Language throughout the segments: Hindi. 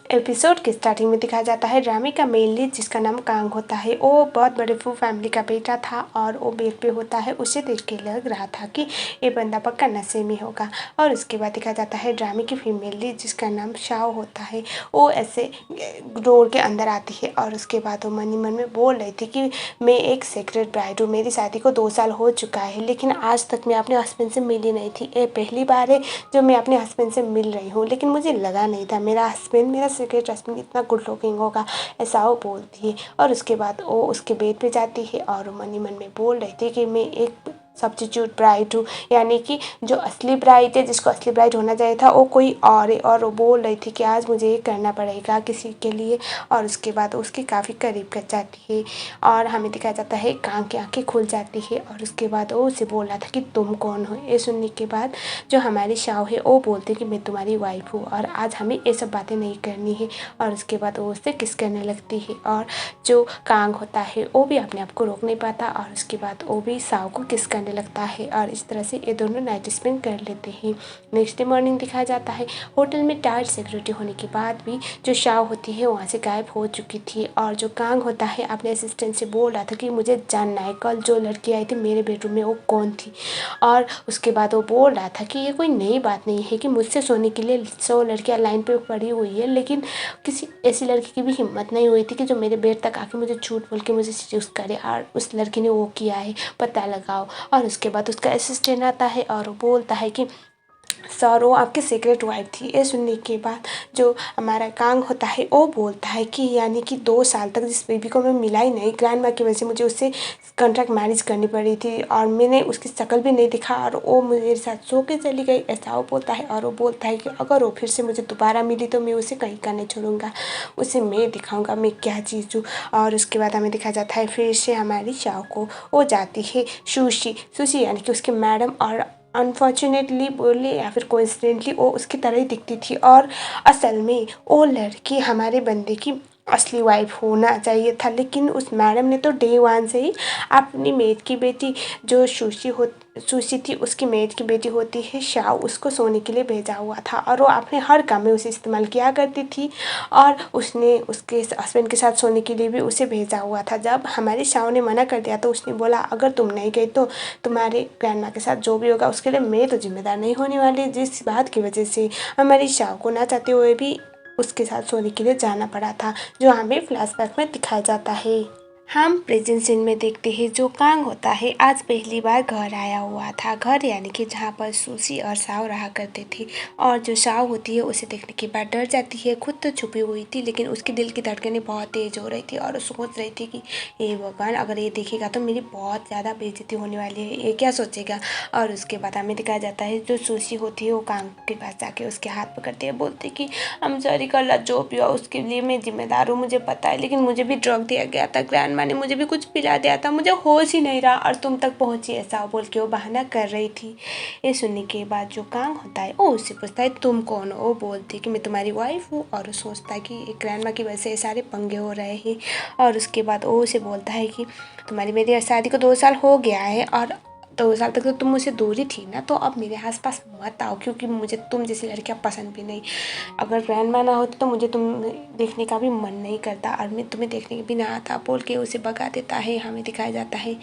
एपिसोड के स्टार्टिंग में दिखाया जाता है ड्रामे का मेन लीड जिसका नाम कांग होता है। वो बहुत बड़े फू फैमिली का बेटा था और वो बेड पे होता है। उसे देख के लग रहा था कि ये बंदा पक्का नशे में होगा। और उसके बाद दिखाया जाता है ड्रामे की फीमेल लीड जिसका नाम शाओ होता है। वो ऐसे डोर के अंदर आती है और उसके बाद वो मन ही मन में बोल रही थी कि मैं एक सीक्रेट ब्राइड हूँ, मेरी शादी को 2 साल हो चुका है लेकिन आज तक मैं अपने हस्बैंड से मिली नहीं थी। ये पहली बार है जो मैं अपने हस्बैंड से मिल रही हूँ, लेकिन मुझे लगा नहीं था मेरा हस्बैंड मेरा सीक्रेट हस्बैंड इतना गुड लुकिंग होगा, ऐसा वो बोलती है। और उसके बाद वो उसके बेड पे जाती है और मन ही मन में बोल रही थी कि मैं एक सब्स्टिट्यूट ब्राइड हूँ, यानी कि जो असली ब्राइड है, जिसको असली ब्राइड होना चाहिए था वो कोई और है। और वो बोल रही थी कि आज मुझे ये करना पड़ेगा किसी के लिए। और उसके बाद उसके काफ़ी करीब कर जाती है और हमें दिखाया जाता है कांग की आँखें खुल जाती है। और उसके बाद वो उसे बोल रहा था कि तुम कौन हो। ये सुनने के बाद जो हमारी शाओ है वो बोलती कि मैं तुम्हारी वाइफ हूँ और आज हमें ये सब बातें नहीं करनी है। और उसके बाद वो उससे किस करने लगती है और जो कांग होता है वो भी अपने आप को रोक नहीं पाता और उसके बाद वो भी शाओ को किस करने लगता है और इस तरह से ये दोनों नाइट स्पेंड कर लेते हैं। नेक्स्ट डे मॉर्निंग दिखाया जाता है होटल में टाइट सिक्योरिटी होने के बाद भी जो शाओ होती है वहाँ से गायब हो चुकी थी। और जो कांग होता है अपने असिस्टेंट से बोल रहा था कि मुझे जानना है कल जो लड़की आई थी मेरे बेडरूम में वो कौन थी। और उसके बाद वो बोल रहा था कि ये कोई नई बात नहीं है कि मुझसे सोने के लिए 100 लड़कियाँ लाइन पे पड़ी हुई है, लेकिन किसी ऐसी लड़की की भी हिम्मत नहीं हुई थी कि जो मेरे बेड तक आके मुझे झूठ बोल के मुझे सीड्यूस करे। और उस लड़की ने वो किया है, पता लगाओ। और उसके बाद उसका असिस्टेंट आता है और वो बोलता है कि सर वो आपकी सीक्रेट वाइफ थी। ये सुनने के बाद जो हमारा कांग होता है वो बोलता है कि यानी कि 2 साल तक जिस बेबी को मैं मिला ही नहीं, ग्रैंड माँ की वजह से मुझे उससे कॉन्ट्रैक्ट मैरिज करनी पड़ी थी और मैंने उसकी शक्ल भी नहीं दिखा और वो मेरे साथ सो के चली गई, ऐसा वो बोलता है। और वो बोलता है कि अगर वो फिर से मुझे दोबारा मिली तो मैं उसे कहीं का नहीं छोड़ूंगा, उसे मैं दिखाऊंगा मैं क्या चीज़ हूँ। और उसके बाद हमें दिखा जाता है फिर से हमारी शाओ को वो जाती है सुशी सुशी यानी कि उसके मैडम। और अनफॉर्चुनेटली बोले या फिर कोइंसिडेंटली वो उसकी तरह ही दिखती थी और असल में वो लड़की हमारे बंदे की असली वाइफ होना चाहिए था। लेकिन उस मैडम ने तो डे 1 से ही अपनी मेड की बेटी जो सुशी थी उसकी मेड की बेटी होती है शाओ, उसको सोने के लिए भेजा हुआ था और वो अपने हर काम में उसे इस्तेमाल किया करती थी। और उसने उसके हस्बैंड के साथ सोने के लिए भी उसे भेजा हुआ था। जब हमारी शाओ ने मना कर दिया तो उसने बोला अगर तुम नहीं गई तो तुम्हारे ग्रैंडमा के साथ जो भी होगा उसके लिए मैं तो जिम्मेदार नहीं होने वाली, जिस बात की वजह से हमारी शाओ को ना चाहते हुए भी उसके साथ सोने के लिए जाना पड़ा था, जो हमें फ्लैशबैक में दिखाया जाता है। हम प्रेजेंट सीन में देखते हैं जो कांग होता है आज पहली बार घर आया हुआ था। घर यानी कि जहाँ पर सुशी और शाओ रहा करते थे। और जो शाओ होती है उसे देखने के बाद डर जाती है। खुद तो छुपी हुई थी लेकिन उसकी दिल की धड़कनें बहुत तेज़ हो रही थी और सोच रही थी कि हे भगवान अगर ये देखेगा तो मेरी बहुत ज़्यादा बेइज्जती होने वाली है, ये क्या सोचेगा। और उसके बाद हमें दिखाया जाता है जो सुशी होती है वो कांग के पास जाके उसके हाथ पकड़ती है, बोलती कि हम सॉरी कर जो भी हो उसके लिए मैं जिम्मेदार हूँ, मुझे पता है, लेकिन मुझे भी ड्रग दिया गया था, ग्रैंड माँ ने मुझे भी कुछ पिला दिया था, मुझे होश ही नहीं रहा और तुम तक पहुँची, ऐसा बोल के वो बहाना कर रही थी। ये सुनने के बाद जो कांग होता है वो उससे पूछता है तुम कौन हो। वो बोलती है कि मैं तुम्हारी वाइफ हूँ और वो सोचता है कि ग्रैंड माँ की वजह से सारे पंगे हो रहे हैं। और उसके बाद वो उसे बोलता है कि तुम्हारी मेरी शादी को 2 साल हो गया है और 2 साल तक तो तुम मुझसे दूरी थी ना, तो अब मेरे आसपास मत आओ क्योंकि मुझे तुम जैसी लड़कियाँ पसंद भी नहीं। अगर ग्रैंड माँ ना होती तो मुझे तुम देखने का भी मन नहीं करता और मैं तुम्हें देखने भी ना आता, बोल के उसे भगा देता है। हमें दिखाया जाता है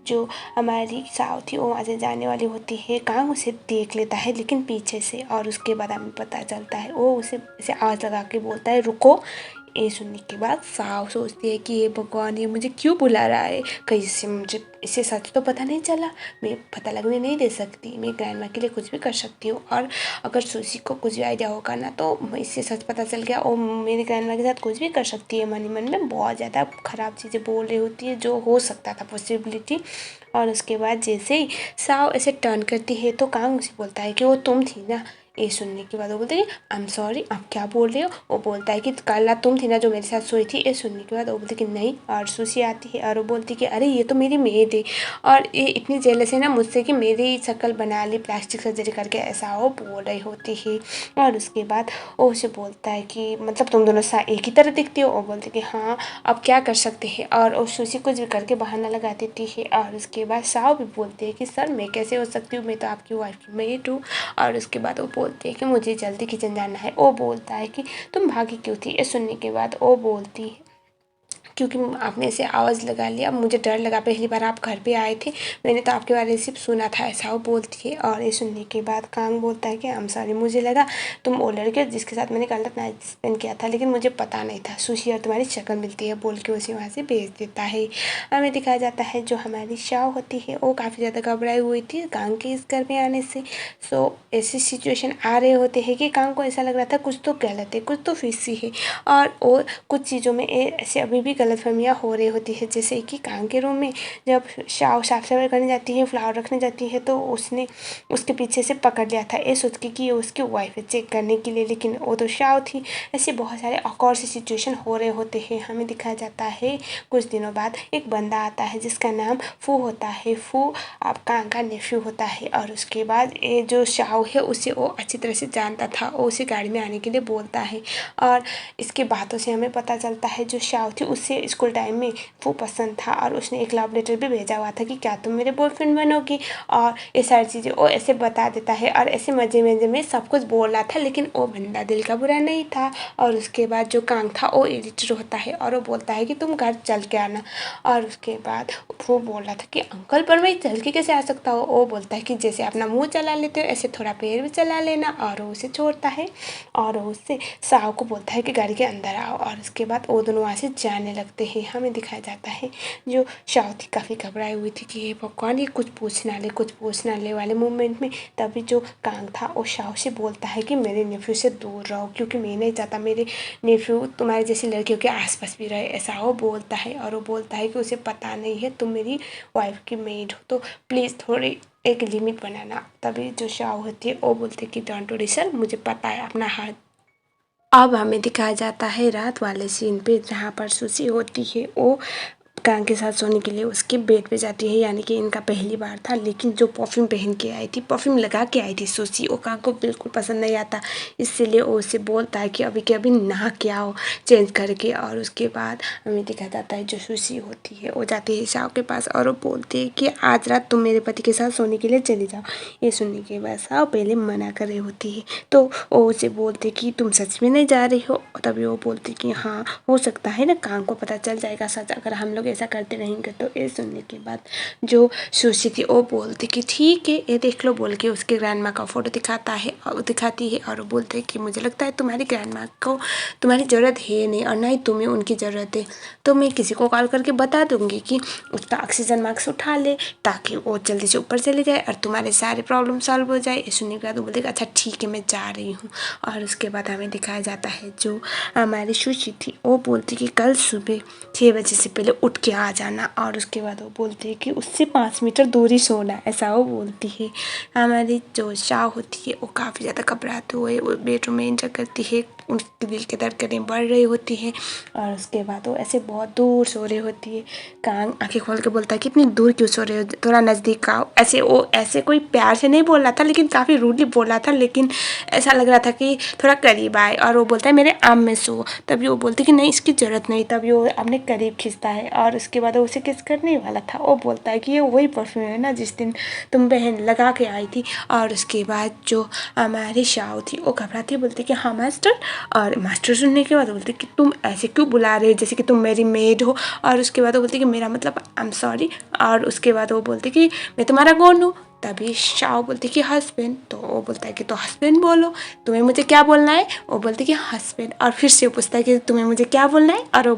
जो हमारी शाओ थी वो वहाँ से जाने वाली होती है, कांग उसे देख लेता है लेकिन पीछे से। और उसके बाद हमें पता चलता है वो उसे आवाज़ लगा के बोलता है रुको। ये सुनने के बाद शाओ सोचती है कि ये भगवान ये मुझे क्यों बुला रहा है, कहीं से मुझे इसे सच तो पता नहीं चला, मैं पता लगने नहीं दे सकती, मैं ग्रैंड माँ के लिए कुछ भी कर सकती हूँ। और अगर सुशी को कुछ भी आइडिया होगा ना तो इससे सच पता चल गया और मेरी ग्रैंड माँ के साथ कुछ भी कर सकती है। मन ही मन में बहुत ज़्यादा ख़राब चीज़ें बोल रही होती है जो हो सकता था पॉसिबिलिटी। और उसके बाद जैसे ही शाओ ऐसे टर्न करती है तो कांग उसे बोलता है कि वो तुम थी ना। ये सुनने के बाद वो बोलती है आई एम सॉरी आप क्या बोल रहे हो। वो बोलता है कि कल रात तुम थी ना जो मेरे साथ सोई थी। ये सुनने के बाद वो बोलती कि नहीं। और सुशी आती है और वो बोलती कि अरे ये तो मेरी मेड है और ये इतनी जेलस है ना मुझसे कि मेरी शक्ल बना ली प्लास्टिक सर्जरी करके, ऐसा वो बोल रही होती है। और उसके बाद वो उसे बोलता है कि मतलब तुम दोनों एक ही तरह दिखती हो। वो बोलती कि हाँ अब क्या कर सकते हैं। और वो सुशी कुछ भी करके बहाना लगा देती है। और उसके बाद शाओ भी बोलती है कि सर मैं कैसे हो सकती हूँ, मैं तो आपकी वाइफ की मेड हूँ। और उसके बाद वो बोलती है कि मुझे जल्दी किचन जाना है। वो बोलता है कि तुम भागी क्यों थी। ये सुनने के बाद वो बोलती है क्योंकि आपने ऐसे आवाज़ लगा लिया, मुझे डर लगा, पहली बार आप घर पे आए थे, मैंने तो आपके बारे में सिर्फ सुना था, ऐसा वो बोलती है। और ये सुनने के बाद कांग बोलता है कि आई एम सॉरी, मुझे लगा तुम वो लड़के जिसके साथ मैंने गलत नाइट स्पेंड किया था, लेकिन मुझे पता नहीं था, सुशी और तुम्हारी शक्ल मिलती है, बोल के उसे वहाँ से भेज देता है। हमें दिखाया जाता है जो हमारी शाव होती है वो काफ़ी ज़्यादा घबराई हुई थी कांग के इस घर में आने से। सो ऐसी सिचुएशन आ रहे होते हैं कि कांग को ऐसा लग रहा था कुछ तो गलत है, कुछ तो फिसी है, और कुछ चीज़ों में ऐसे अभी भी गलतफहमियाँ हो रही होती है। जैसे कि कांग के रूम में जब शाव साफ सफाई करने जाती है, फ्लावर रखने जाती है, तो उसने उसके पीछे से पकड़ लिया था, ये सोच के कि ये उसकी वाइफ है चेक करने के लिए, लेकिन वो तो शाव थी। ऐसे बहुत सारे ऑकवर्ड सी सिचुएशन हो रहे होते हैं। हमें दिखाया जाता है कुछ दिनों बाद एक बंदा आता है जिसका नाम फू होता है। फू आप कांग का नेफ्यू होता है, और उसके बाद ये जो शाव है उसे वो अच्छी तरह से जानता था, वो उसे गाड़ी में आने के लिए बोलता है। और इसके बातों से हमें पता चलता है जो शाव थी उससे स्कूल टाइम में वो पसंद था, और उसने एक लव लेटर भी भेजा हुआ था कि क्या तुम मेरे बॉयफ्रेंड बनोगी, और ये सारी चीज़ें वो ऐसे बता देता है, और ऐसे मज़े मज़े में सब कुछ बोल रहा था, लेकिन वो बंदा दिल का बुरा नहीं था। और उसके बाद जो कांग था वो एडिटर होता है, और वो बोलता है कि तुम घर चल के आना। और उसके बाद वो बोल रहा था कि अंकल पर मैं चल के कैसे आ सकता हूँ। वो बोलता है कि जैसे अपना मुँह चला लेते हो ऐसे थोड़ा पैर भी चला लेना, और वो उसे छोड़ता है, और वो उससे साव को बोलता है कि गाड़ी के अंदर आओ। और उसके बाद वो दोनों वहाँ से जाने लगते हैं। हमें दिखाया जाता है जो शाव थी काफ़ी घबराई हुई थी कि ये भगवान ये कुछ पूछ ना ले वाले मोमेंट में तभी जो कांग था वो शाव से बोलता है कि मेरे नेफ्यू से दूर रहो, क्योंकि मैं नहीं चाहता मेरे नेफ्यू तुम्हारे जैसी लड़कियों के आसपास भी रहे, ऐसा वो बोलता है। और वो बोलता है कि उसे पता नहीं है तुम मेरी वाइफ की मेड हो, तो प्लीज़ थोड़ी एक लिमिट बनाना। तभी जो शाव होती है वो बोलते कि डोंट वरी सर, मुझे पता है, अपना हाथ। अब हमें दिखाया जाता है रात वाले सीन पे जहाँ पर सुशी होती है वो कांग के साथ सोने के लिए उसके बेड पे जाती है, यानी कि इनका पहली बार था। लेकिन जो परफ्यूम पहन के आई थी, परफ्यूम लगा के आई थी सुशी, वो कांग को बिल्कुल पसंद नहीं आता, इसलिए वो उसे बोलता है कि अभी के अभी नहा के आओ चेंज करके। और उसके बाद हमें दिखा जाता है जो सुशी होती है वो जाती है शाव के पास, और वो बोलती है कि आज रात तुम मेरे पति के साथ सोने के लिए चली जाओ। ये सुनने के बाद शाव पहले मना कर रही होती है, तो वो उसे बोलते कि तुम सच में नहीं जा रही हो। तभी वो बोलती कि हाँ हो सकता है ना, कांग को पता चल जाएगा सच, अगर हम लोग ऐसा करते रहेंगे तो। ये सुनने के बाद जो सुशी थी वो बोलती कि ठीक है ये देख लो, बोल के उसके ग्रैंड माँ का फोटो दिखाती है, और वो बोलते हैं कि मुझे लगता है तुम्हारी ग्रैंड माँ को तुम्हारी ज़रूरत है नहीं, और ना ही तुम्हें उनकी ज़रूरत है, तो मैं किसी को कॉल करके बता दूंगी कि उसका ऑक्सीजन मास्क उठा ले, ताकि वो जल्दी से ऊपर चले जाए और तुम्हारे सारे प्रॉब्लम सॉल्व हो जाए। ये सुनने के बाद वो बोलते अच्छा ठीक है मैं जा रही हूँ। और उसके बाद हमें दिखाया जाता है जो हमारी सुशी थी वो बोलती कि कल सुबह 6 बजे से पहले उठ के आ जाना, और उसके बाद वो बोलती है कि उससे 5 मीटर दूरी सोना, ऐसा वो बोलती है। हमारी जो शाव होती है वो काफ़ी ज़्यादा घबराते हुए वो बेडरूम में एंटर करती है, उनके दिल की धड़कनें बढ़ रही होती है, और उसके बाद वो ऐसे बहुत दूर सो रही होती है। कांग आंखें खोल के बोलता है कि इतनी दूर क्यों सो रहे हो, थोड़ा नज़दीक आओ। ऐसे वो ऐसे कोई प्यार से नहीं बोल रहा था, लेकिन काफ़ी रूडली बोल रहा था, लेकिन ऐसा लग रहा था कि थोड़ा करीब आए। और वो बोलता है मेरे आम में सो, तभी वो बोलती कि नहीं इसकी ज़रूरत नहीं, तभी वो अपने करीब खींचता है, और उसके बाद वो उसे किस करने वाला था। वो बोलता है कि ये वही परफ्यूम है ना जिस दिन तुम बहन लगा के आई थी। और उसके बाद जो हमारी शाव थी वो घबराती बोलती कि हाँ मास्टर, और मास्टर सुनने के बाद बोलते कि तुम ऐसे क्यों बुला रहे हो जैसे कि तुम मेरी मेड हो। और उसके बाद वो बोलती कि मेरा मतलब आई एम सॉरी। और उसके बाद वो बोलती कि मैं तुम्हारा कौन हूँ। तभी शाव बोलती कि हस्बैंड, तो वो बोलता है कि तो हस्बैंड बोलो, तुम्हें मुझे क्या बोलना है। वो बोलती कि हस्बैंड, और फिर से पूछता है कि तुम्हें मुझे क्या बोलना है, और वो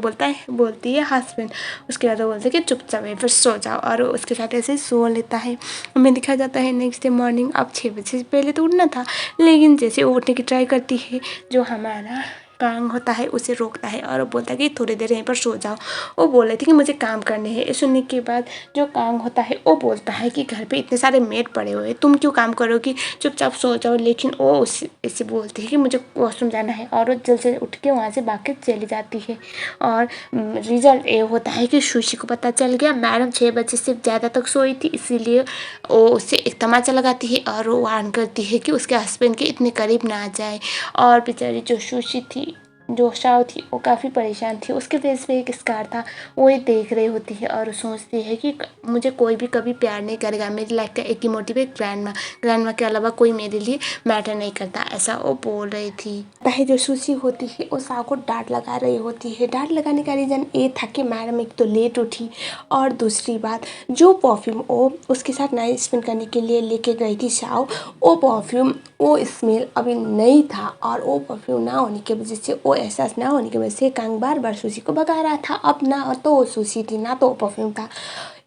बोलती है हस्बैंड। उसके बाद वो बोलते कि चुपचाप है फिर सो जाओ, और वो उसके साथ ऐसे सो लेता है। हमें दिखा जाता है नेक्स्ट डे मॉर्निंग, अब 6 बजे से पहले तो उठना था, लेकिन जैसे वो उठने की ट्राई करती है जो हमारा कांग होता है उसे रोकता है, और वो बोलता है कि थोड़ी देर यहीं पर सो जाओ। वो बोल रही थी कि मुझे काम करने हैं। ये सुनने के बाद जो कांग होता है वो बोलता है कि घर पे इतने सारे मेड पड़े हुए हैं, तुम क्यों काम करोगी, चुपचाप सो जाओ। लेकिन वो उससे बोलती है कि मुझे वॉशरूम जाना है, और वो जल्द से उठ के वहाँ से भाग चली जाती है। और रिजल्ट ये होता है कि सुशी को पता चल गया मैडम 6 बजे से ज़्यादा तक सोई थी, इसीलिए वो उससे एक तमाचा लगाती है, और वो वार्न करती है कि उसके हस्बैंड के इतने करीब ना आ जाए। और बेचारी जो सुशी थी जो शाओ थी वो काफ़ी परेशान थी। उसके फेस पे एक स्कार था, वो ये देख रही होती है और सोचती है कि मुझे कोई भी कभी प्यार नहीं करेगा। मेरी लाइफ का एक ही मोटिव है ग्रैंडमा, ग्रैंडमा के अलावा कोई मेरे लिए मैटर नहीं करता, ऐसा वो बोल रही थी। चाहे जो सुशी होती है वो शाओ को डांट लगा रही होती है। डांट लगाने का रीज़न ये था कि मैडम एक तो लेट उठी और दूसरी बात जो परफ्यूम वो उसके साथ नाइट स्पेंड करने के लिए लेके गई थी शाओ, वो परफ्यूम वो स्मेल अभी नहीं था और वो परफ्यूम ना होने की वजह से, वो एहसास ना होने की वजह से कांग बार बार सुशी को भगा रहा था। अब ना तो वो सुशी थी ना तो वो परफ्यूम था।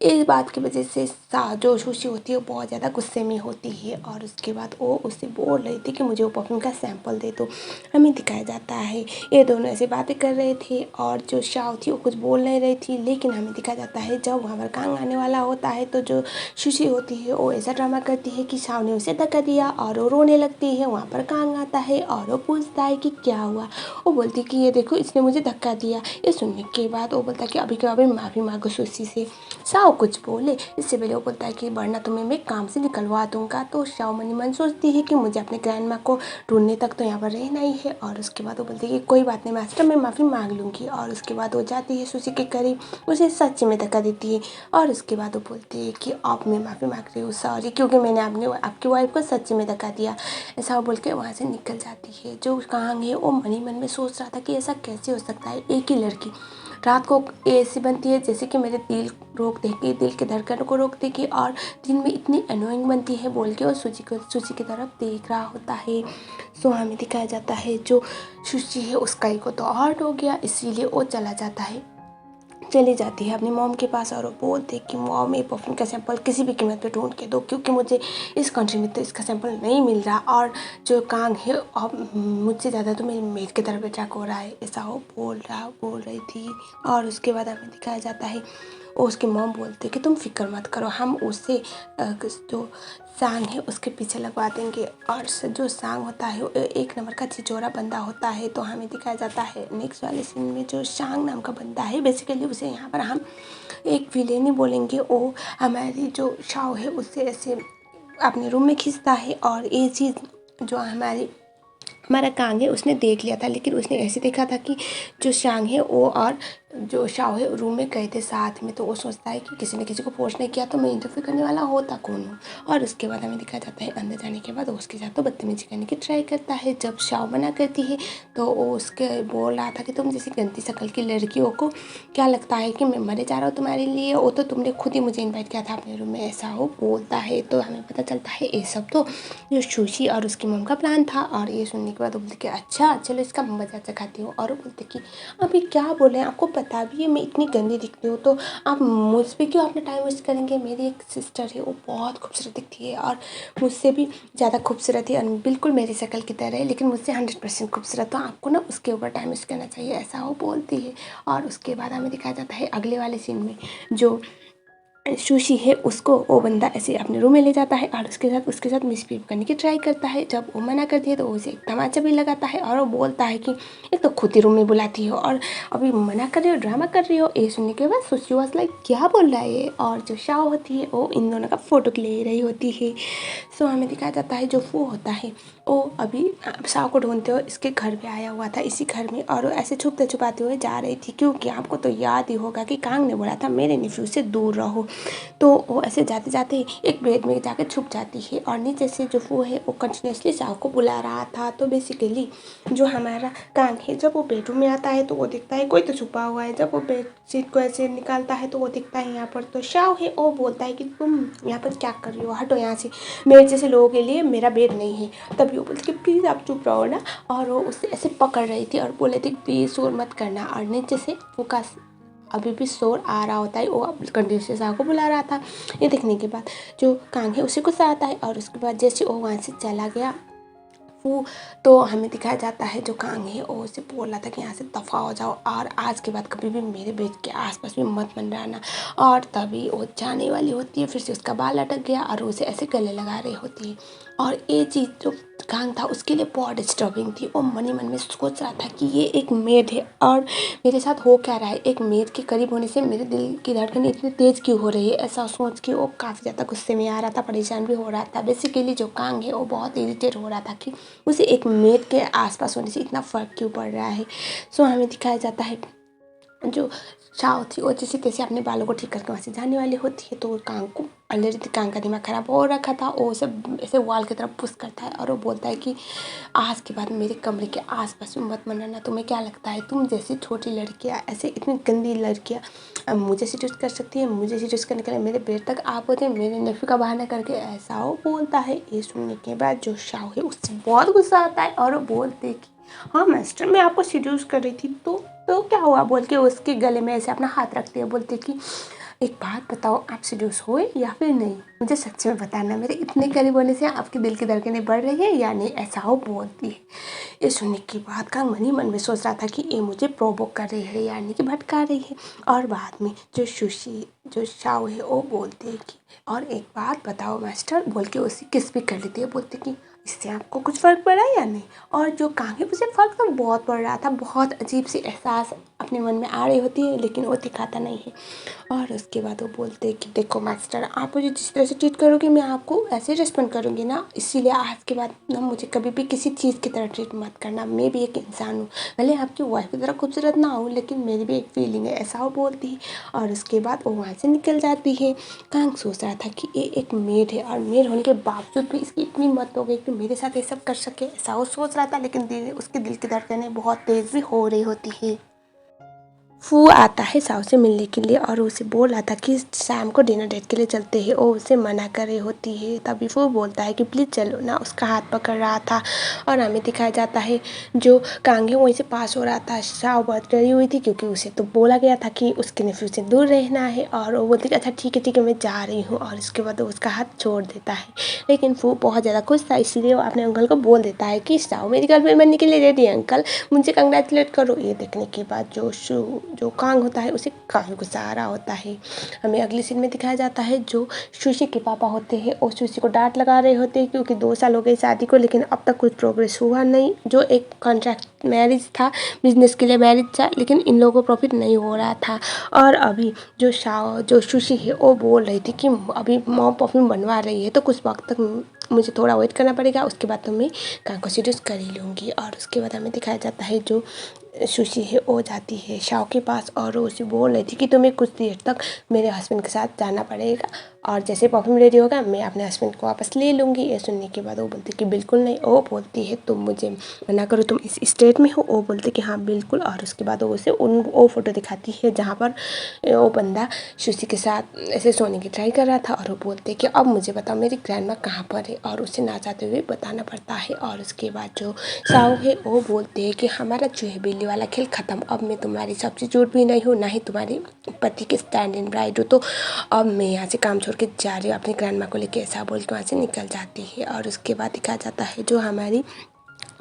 इस बात की वजह से जो सुशी होती है वो बहुत ज़्यादा गुस्से में होती है और उसके बाद वो उससे बोल रही थी कि मुझे वो परफ्यूम का सैंपल दे दो। हमें दिखाया जाता है ये दोनों ऐसे बातें कर रहे थे और जो शाओ थी वो कुछ बोल नहीं रही थी, लेकिन हमें दिखाया जाता है जब वहाँ पर कांग आने वाला होता है तो जो सुशी होती है वो ऐसा ड्रामा करती है कि शाओ ने उसे धक्का दिया और वो रोने लगती है। वहाँ पर कांग आता है और वो पूछता है कि क्या हुआ। वो बोलती कि ये देखो इसने मुझे धक्का दिया। ये सुनने के बाद वो बोलता है कि अभी के अभी माफ़ी मांगो सुशी से। शाओ कुछ बोले इससे पहले वो बोलता है कि वरना तुम्हें मैं काम से निकलवा दूंगा। तो शाओ मनी मन सोचती है कि मुझे अपने ग्रैंडमा को ढूंढने तक तो यहाँ पर रहना ही है और उसके बाद वो बोलती है कि कोई बात नहीं मास्टर, मैं माफ़ी मांग लूँगी। और उसके बाद वो जाती है सुशी के करीब, उसे सच में धक्का देती है और उसके बाद वो बोलती है कि अब मैं माफ़ी मांग रही हूँ, सॉरी, क्योंकि मैंने आपकी वाइफ को सच में धक्का दिया। ऐसा वो बोल के वहाँ से निकल जाती है। जो कांग है वो मनी मन में सोच रहा था कि ऐसा कैसे हो सकता है, एक ही लड़की रात को ऐसी बनती है जैसे कि मेरे दिल रोक देगी, दिल के धड़कन को रोक देगी और दिन में इतनी अनोइंग बनती है बोल के वो सुशी की तरफ देख रहा होता है। सो हमें दिखाया जाता है जो सुशी है उसका ईगो तो हर्ट हो गया, इसीलिए वो चली जाती है अपनी मॉम के पास और वो बोलती है कि मॉम ये परफ्यूम का सैंपल किसी भी कीमत पे ढूंढ के दो, क्योंकि मुझे इस कंट्री में तो इसका सैंपल नहीं मिल रहा और जो कांग है अब मुझसे ज़्यादा तो मेरी मेड की तरफ अटैक हो रहा है, ऐसा वो बोल रही थी। और उसके बाद हमें दिखाया जाता है और उसकी मॉम बोलती है कि तुम फिक्र मत करो, हम उससे जो सांग है उसके पीछे लगवा देंगे। और जो सांग होता है वो एक नंबर का छिछोरा बंदा होता है। तो हमें दिखाया जाता है नेक्स्ट वाले सीन में जो सांग नाम का बंदा है, बेसिकली उसे यहाँ पर हम एक विलेन ही बोलेंगे। वो हमारी जो शाओ है उससे ऐसे अपने रूम में खींचता है और ये चीज़ जो हमारा कांग है उसने देख लिया था, लेकिन उसने ऐसे देखा था कि जो शांग है वो और जो शाओ है रूम में गए थे साथ में। तो वो सोचता है कि किसी ने किसी को फोर्स नहीं किया तो मैं इंटरफेयर करने वाला होता कौन हूँ। और उसके बाद हमें दिखाया जाता है अंदर जाने के बाद वो उसके साथ तो बदतमीजी करने की ट्राई करता है। जब शाओ मना करती है तो वो उसके बोल रहा था कि तुम जैसी गंदी शक्ल की लड़कियों को क्या लगता है कि मैं मरे जा रहा हूँ तुम्हारे लिए, वो तो तुमने खुद ही मुझे इन्वाइट किया था अपने रूम में, ऐसा वो बोलता है। तो हमें पता चलता है ये सब तो जो सुशी और उसकी मम का प्लान था। और ये सुनने के बाद वो बोलते कि अच्छा चलो इसका मज़ा चखाती हूँ। और वो बोलते कि अभी क्या बोले, आपको पता भी है मैं इतनी गंदी दिखती हूँ तो आप मुझ पर क्यों अपना टाइम वेस्ट करेंगे। मेरी एक सिस्टर है वो बहुत खूबसूरत दिखती है और मुझसे भी ज़्यादा खूबसूरत है और बिल्कुल मेरी शक्ल की तरह है, लेकिन मुझसे 100% खूबसूरत, तो आपको ना उसके ऊपर टाइम वेस्ट करना चाहिए, ऐसा वो बोलती है। और उसके बाद हमें दिखाया जाता है अगले वाले सीन में जो सुशी है उसको वो बंदा ऐसे अपने रूम में ले जाता है और उसके साथ मिसबिहेव करने की ट्राई करता है। जब वो मना करती है तो उसे एक तमाचा भी लगाता है और वो बोलता है कि एक तो खुद ही रूम में बुलाती हो और अभी मना कर रही हो, ड्रामा कर रही हो। ये सुनने के बाद सुशी वाज लाइक क्या बोल रहा है ये। और जो शाओ होती है वो इन दोनों का फोटो ले रही होती है। सो हमें दिखाया जाता है जो फू होता है वो अभी शाओ को ढूंढते हुए इसके घर पे आया हुआ था, इसी घर में, और वो ऐसे छुपते छुपाते हुए जा रही थी, क्योंकि आपको तो याद ही होगा कि कांग ने बोला था मेरे नेफ्यू से दूर रहो। तो वो ऐसे जाते जाते एक बेड में जाकर छुप जाती है और नीचे से जो वो है वो कंटिन्यूसली शाओ को बुला रहा था। तो बेसिकली जो हमारा कांग है जब वो बेडरूम में आता है तो वो दिखता है कोई तो छुपा हुआ है, जब वो बेडशीट को ऐसे निकालता है तो वो दिखता है यहाँ पर तो शाओ है। वो बोलता है कि तुम यहाँ पर क्या कर रही हो, हटो यहाँ से, मेरे जैसे लोगों के लिए मेरा बेड नहीं है। तभी वो बोलती कि प्लीज़ आप चुप रहो ना। और वो उसे ऐसे पकड़ रही थी और बोले थे प्लीज़ शोर मत करना। और नीचे से वो का अभी भी शोर आ रहा होता है, वो कंटिन्यूसली शाओ को बुला रहा था। ये देखने के बाद जो कांग है उसे गुस्सा आता है और उसके बाद जैसे वो वहाँ से चला गया वो, तो हमें दिखाया जाता है जो कांग है वो उसे बोल रहा था कि यहाँ से दफ़ा हो जाओ और आज के बाद कभी भी मेरे बेड के आसपास भी मत मंडराना। और तभी वो जाने वाली होती है, फिर से उसका बाल अटक गया और उसे ऐसे गले लगा रही होती है। और ये चीज़ जो कांग था उसके लिए बहुत डिस्टर्बिंग थी। वो मन ही मन में सोच रहा था कि ये एक मेड है और मेरे साथ हो क्या रहा है, एक मेड के करीब होने से मेरे दिल की धड़कन इतनी तेज़ क्यों हो रही है। ऐसा सोच के वो काफ़ी ज़्यादा गुस्से में आ रहा था, परेशान भी हो रहा था। बेसिकली जो कांग है वो बहुत इरिटेट हो रहा था कि उसे एक मेड के आसपास होने से इतना फ़र्क क्यों पड़ रहा है। सो हमें दिखाया जाता है जो शाओ थी वो जैसे तैसे अपने बालों को ठीक करके वहाँ से जाने वाली होती है, तो वो कांग को ऑलरेडी कांग का दिमाग खराब हो रखा था। वो सब ऐसे वॉल की तरफ पुश करता है और वो बोलता है कि आज के बाद मेरे कमरे के आसपास में मत मनाना। तुम्हें क्या लगता है तुम जैसी छोटी लड़कियाँ ऐसे इतनी गंदी लड़कियाँ मुझे सीड्यूस कर सकती है? मुझे सीड्यूस करने के लिए मेरे बेड तक आप होते हैं, मेरे नेफ्यू का बहाना करके ऐसा वो बोलता है। ये सुनने के बाद जो शाओ है उससे बहुत गुस्सा आता है और वो बोलते है कि हाँ मास्टर, मैं आपको सीड्यूस कर रही थी तो क्या हुआ बोल के उसके गले में ऐसे अपना हाथ रखते हैं। बोलते कि एक बात बताओ, आप सीड्यूस हुए या फिर नहीं? मुझे सच में बताना, मेरे इतने करीब होने से आपके दिल की धड़कनें बढ़ रही है या नहीं? ऐसा वो बोलती है। ये सुनने के बाद कांग मन ही मन में सोच रहा था कि ये मुझे प्रोवोक कर रही है यानी कि भटका रही है। और बाद में जो शाओ है वो बोलते है कि और एक बात बताओ मास्टर बोल के उसी किस भी कर लेती है। बोलते कि इससे आपको कुछ फ़र्क पड़ा या नहीं? और जो कांग है उसे फ़र्क तो बहुत पड़ रहा था। बहुत अजीब सी एहसास अपने मन में आ रही होती है लेकिन वो दिखाता नहीं है। और उसके बाद वो बोलते हैं कि देखो मास्टर, आप मुझे जिस तरह से ट्रीट करोगे मैं आपको ऐसे रिस्पॉन्ड करूँगी ना, इसीलिए आज के बाद ना मुझे कभी भी किसी चीज़ की तरह ट्रीट मत करना। मैं भी एक इंसान हूँ, भले आपकी वाइफ की तरह खूबसूरत ना हूँ लेकिन मेरी भी एक फीलिंग है। ऐसा वो बोलती है और उसके बाद वो वहाँ से निकल जाती है। कांग सोच रहा था कि ये एक मेड है और मेड होने के बावजूद भी इसकी इतनी मत हो गई कि मेरे साथ ये सब कर सके। ऐसा वो सोच रहा था लेकिन उसके दिल की धड़कनें बहुत तेज़ भी हो रही होती है। फू आता है साव से मिलने के लिए और उसे बोल रहा था कि शाम को डिनर डेट के लिए चलते हैं। वो उसे मना कर रही होती है, तभी फू बोलता है कि प्लीज़ चलो ना, उसका हाथ पकड़ रहा था। और हमें दिखाया जाता है जो कांग है वहीं से पास हो रहा था। शाव बहुत डरी हुई थी क्योंकि उसे तो बोला गया था कि उसके नेफ्यू से दूर रहना है और वो बोलती अच्छा ठीक है मैं जा रही हूँ। और उसके बाद वो उसका हाथ छोड़ देता है। लेकिन फू बहुत ज़्यादा खुश था इसलिए वो अपने अंकल को बोल देता है कि शाव मेरी गर्लफ्रेंड बनने के लिए रेडी है अंकल, मुझे कंग्रेचुलेट करो। ये देखने के बाद जो कांग होता है उसे काफ़ी गुस्सा आ रहा होता है। हमें अगली सीन में दिखाया जाता है जो सुशी के पापा होते हैं और सुशी को डांट लगा रहे होते हैं क्योंकि 2 साल हो गए शादी को लेकिन अब तक कुछ प्रोग्रेस हुआ नहीं। जो एक कॉन्ट्रैक्ट मैरिज था, बिजनेस के लिए मैरिज था, लेकिन इन लोगों को प्रॉफिट नहीं हो रहा था। और अभी जो सुशी है वो बोल रही थी कि अभी मॉम परफ्यूम बनवा रही है तो कुछ वक्त तक मुझे थोड़ा वेट करना पड़ेगा, उसके बाद तो मैं कांग को सीड्यूस कर ही लूँगी। और उसके बाद हमें दिखाया जाता है जो सुशी है वो जाती है शाओ के पास और वो उसे बोल रही थी कि तुम्हें कुछ देर तक मेरे हस्बैंड के साथ जाना पड़ेगा और जैसे परफ्यूम रेडी होगा मैं अपने हस्बैंड को वापस ले लूँगी। ये सुनने के बाद वो बोलती कि बिल्कुल नहीं। वो बोलती है तुम मुझे मना करो, तुम इस स्टेट में हो? वो बोलते कि हाँ बिल्कुल। और उसके बाद वो उसे वो फ़ोटो दिखाती है जहाँ पर वो बंदा सुशी के साथ ऐसे सोने की ट्राई कर रहा था। और वो बोलते कि अब मुझे बताओ मेरी ग्रैंडमा कहाँ पर है, और उसे ना चाहते हुए बताना पड़ता है। और उसके बाद जो शाओ है वो बोलते हैं कि हमारा चूहे बिल्ली वाला खेल ख़त्म, अब मैं तुम्हारी सब्स्टिट्यूट भी नहीं हूँ ना ही तुम्हारी पति की स्टैंड इन ब्राइड हूँ, तो अब मैं यहाँ से काम छोड़ के जा रही हूँ अपनी ग्रैंडमा को लेके। ऐसा बोल के वहाँ से निकल जाती है। और उसके बाद दिखाया जाता है जो हमारी